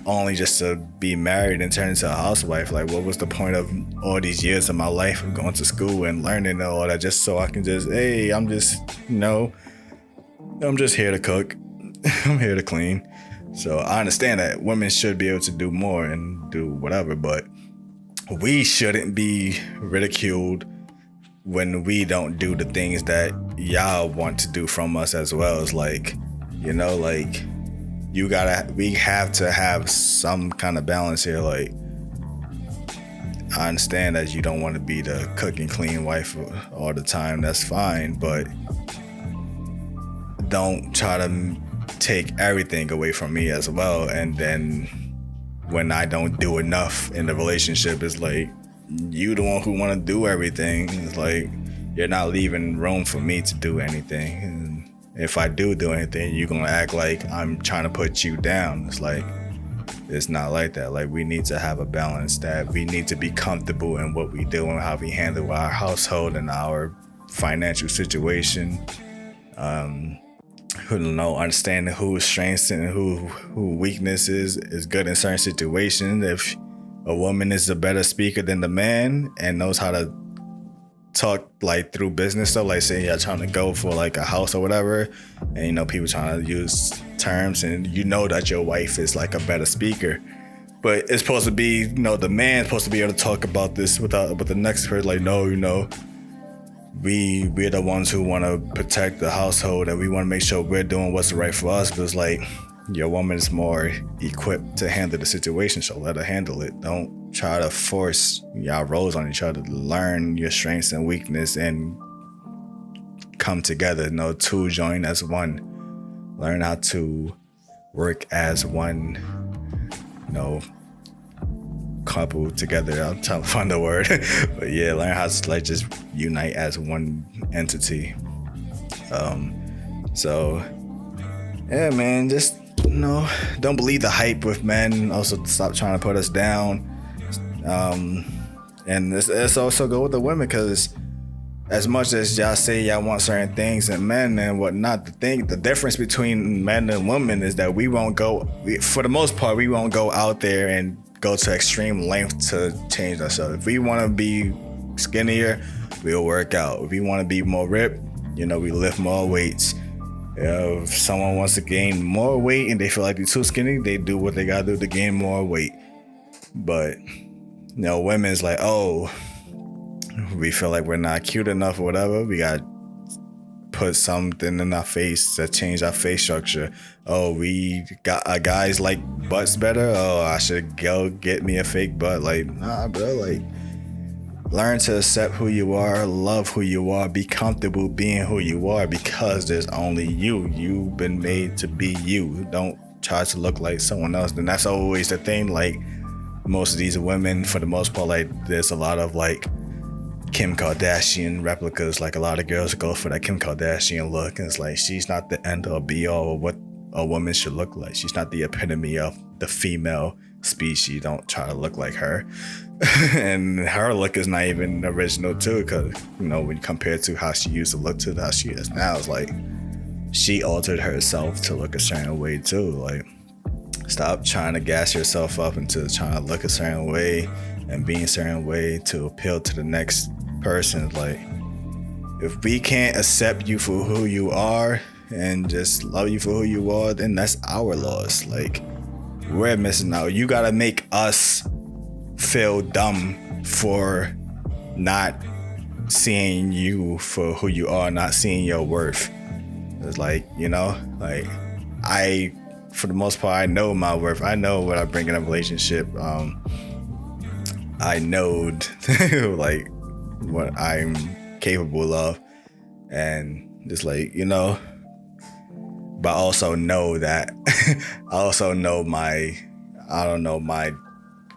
only just to be married and turn into a housewife. Like, what was the point of all these years of my life of going to school and learning and all that, just so I can just, hey, I'm just here to cook. I'm here to clean. So I understand that women should be able to do more and do whatever, but we shouldn't be ridiculed when we don't do the things that y'all want to do from us as well. It's like, like, we have to have some kind of balance here. Like, I understand that you don't want to be the cook and clean wife all the time. That's fine, but don't try to take everything away from me as well. And then when I don't do enough in the relationship, it's like, you the one who want to do everything. It's like, you're not leaving room for me to do anything. And if I do anything, you're gonna act like I'm trying to put you down. It's like, it's not like that. Like, we need to have a balance, that we need to be comfortable in what we do and how we handle our household and our financial situation. Understanding whose strengths and who weakness is good in certain situations. If a woman is a better speaker than the man and knows how to talk like through business stuff, like say you're trying to go for like a house or whatever, and people trying to use terms, and that your wife is like a better speaker, but it's supposed to be, the man's supposed to be able to talk about this with the next person, like, no, we're the ones who want to protect the household and we want to make sure we're doing what's right for us. But it's like, your woman is more equipped to handle the situation, so let her handle it. Don't try to force y'all roles on each other. Learn your strengths and weakness and come together. Two join as one. Learn how to work as one, couple together. I'm trying to find the word. But yeah, learn how to like just unite as one entity. So yeah, man, just don't believe the hype with men. Also, stop trying to put us down. And it's also go with the women, because as much as y'all say y'all want certain things in men and whatnot, the difference between men and women is that for the most part, we won't go out there and go to extreme length to change ourselves. If we want to be skinnier, we'll work out. If we want to be more ripped, we lift more weights. If someone wants to gain more weight and they feel like they're too skinny, they do what they gotta do to gain more weight. But women's like, oh, we feel like we're not cute enough or whatever, we gotta put something in our face to change our face structure. Oh, we got guys like butts better. Oh, I should go get me a fake butt. Like, nah, bro. Like, learn to accept who you are, love who you are, be comfortable being who you are, because there's only you. You've been made to be you. Don't try to look like someone else. And that's always the thing. Like, most of these women, for the most part, like, there's a lot of like Kim Kardashian replicas. Like, a lot of girls go for that Kim Kardashian look, and it's like, she's not the end or be all of what a woman should look like. She's not the epitome of the female species. Don't try to look like her. And her look is not even original too, because, you know, when you compare to how she used to look to how she is now, it's like she altered herself to look a certain way too. Like, stop trying to gas yourself up into trying to look a certain way and be a certain way to appeal to the next person. Like, if we can't accept you for who you are and just love you for who you are, then that's our loss. Like, we're missing out. You gotta make us feel dumb for not seeing you for who you are, not seeing your worth. It's like, you know, like, for the most part, I know my worth. I know what I bring in a relationship. I know like what I'm capable of, and just like, you know, but I also know that I also know my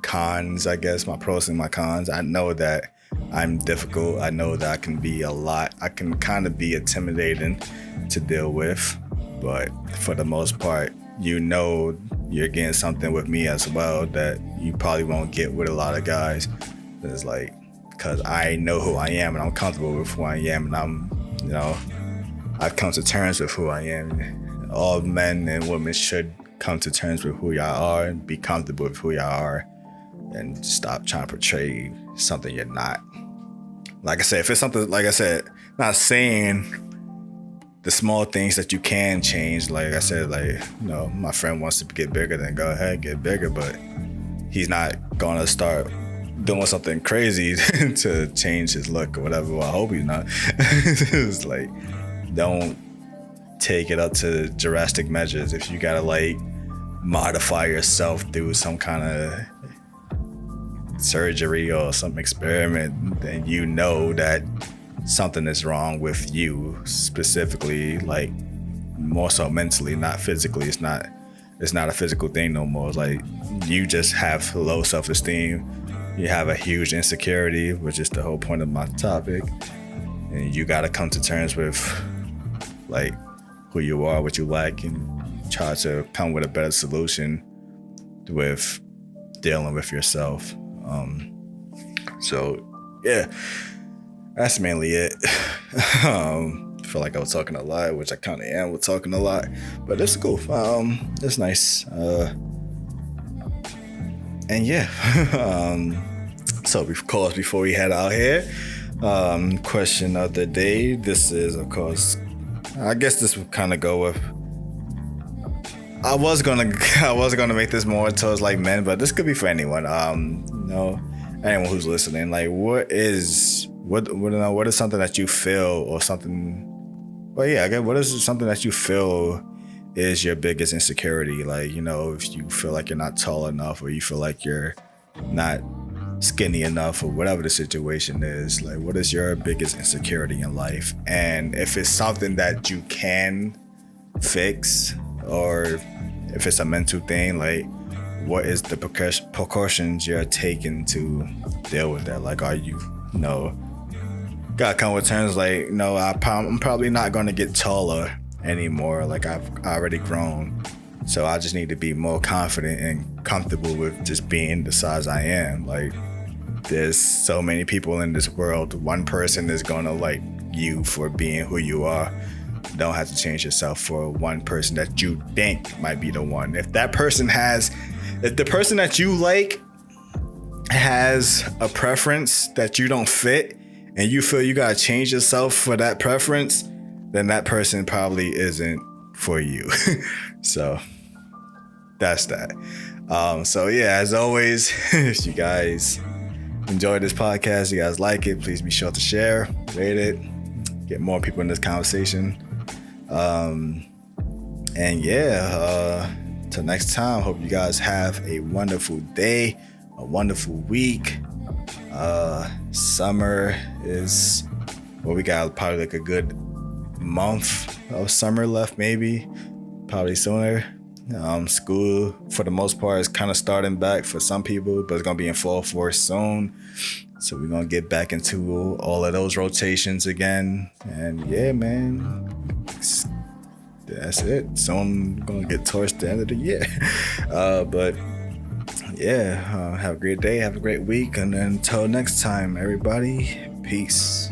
cons, I guess, my pros and my cons. I know that I'm difficult. I know that I can be a lot. I can kind of be intimidating to deal with, but for the most part, you know, you're getting something with me as well that you probably won't get with a lot of guys. It's like, because I know who I am and I'm comfortable with who I am, and I'm, you know, I've come to terms with who I am. All men and women should come to terms with who y'all are and be comfortable with who y'all are, and stop trying to portray something you're not. Like I said, if it's something, like I said, not saying the small things that you can change. Like I said, like, you know, my friend wants to get bigger, then go ahead, get bigger, but he's not gonna start doing something crazy to change his look or whatever. Well, I hope he's not. It's like, don't take it up to drastic measures. If you gotta like modify yourself through some kind of surgery or some experiment, then you know that something is wrong with you specifically, like more so mentally, not physically. It's not a physical thing no more. It's like, you just have low self-esteem. You have a huge insecurity, which is the whole point of my topic. And you gotta come to terms with like who you are, what you like, and try to come with a better solution with dealing with yourself. So yeah, that's mainly it. I feel like I was talking a lot, which I kind of am with talking a lot, but it's cool. It's nice. And yeah, so of course, before we head out here, question of the day. This is, of course, I guess this would kind of go with, I was gonna make this more towards like men, but this could be for anyone. You know, anyone who's listening. Like, what is something that you feel, or something? Well, yeah, I guess, what is something that you feel is your biggest insecurity? Like, you know, if you feel like you're not tall enough, or you feel like you're not skinny enough, or whatever the situation is, like, what is your biggest insecurity in life? And if it's something that you can fix, or if it's a mental thing, like, what is the precautions you're taking to deal with that? Like, are you, you know, gotta come with terms like, no, I'm probably not gonna get taller anymore. Like, I've already grown, so I just need to be more confident and comfortable with just being the size I am. Like, there's so many people in this world. One person is gonna like you for being who you are. You don't have to change yourself for one person that you think might be the one. If the person that you like has a preference that you don't fit, and you feel you gotta change yourself for that preference, then that person probably isn't for you. So that's that. So yeah, as always, if you guys enjoy this podcast, you guys like it, please be sure to share, rate it, get more people in this conversation. And yeah, till next time, hope you guys have a wonderful day, a wonderful week. Summer is, well, we got probably like a good month of summer left, maybe, probably sooner. School for the most part is kind of starting back for some people, but it's gonna be in full force soon. So we're gonna get back into all of those rotations again. And yeah, man, that's it. Soon gonna get towards the end of the year. But yeah, have a great day, have a great week, and until next time, everybody, peace.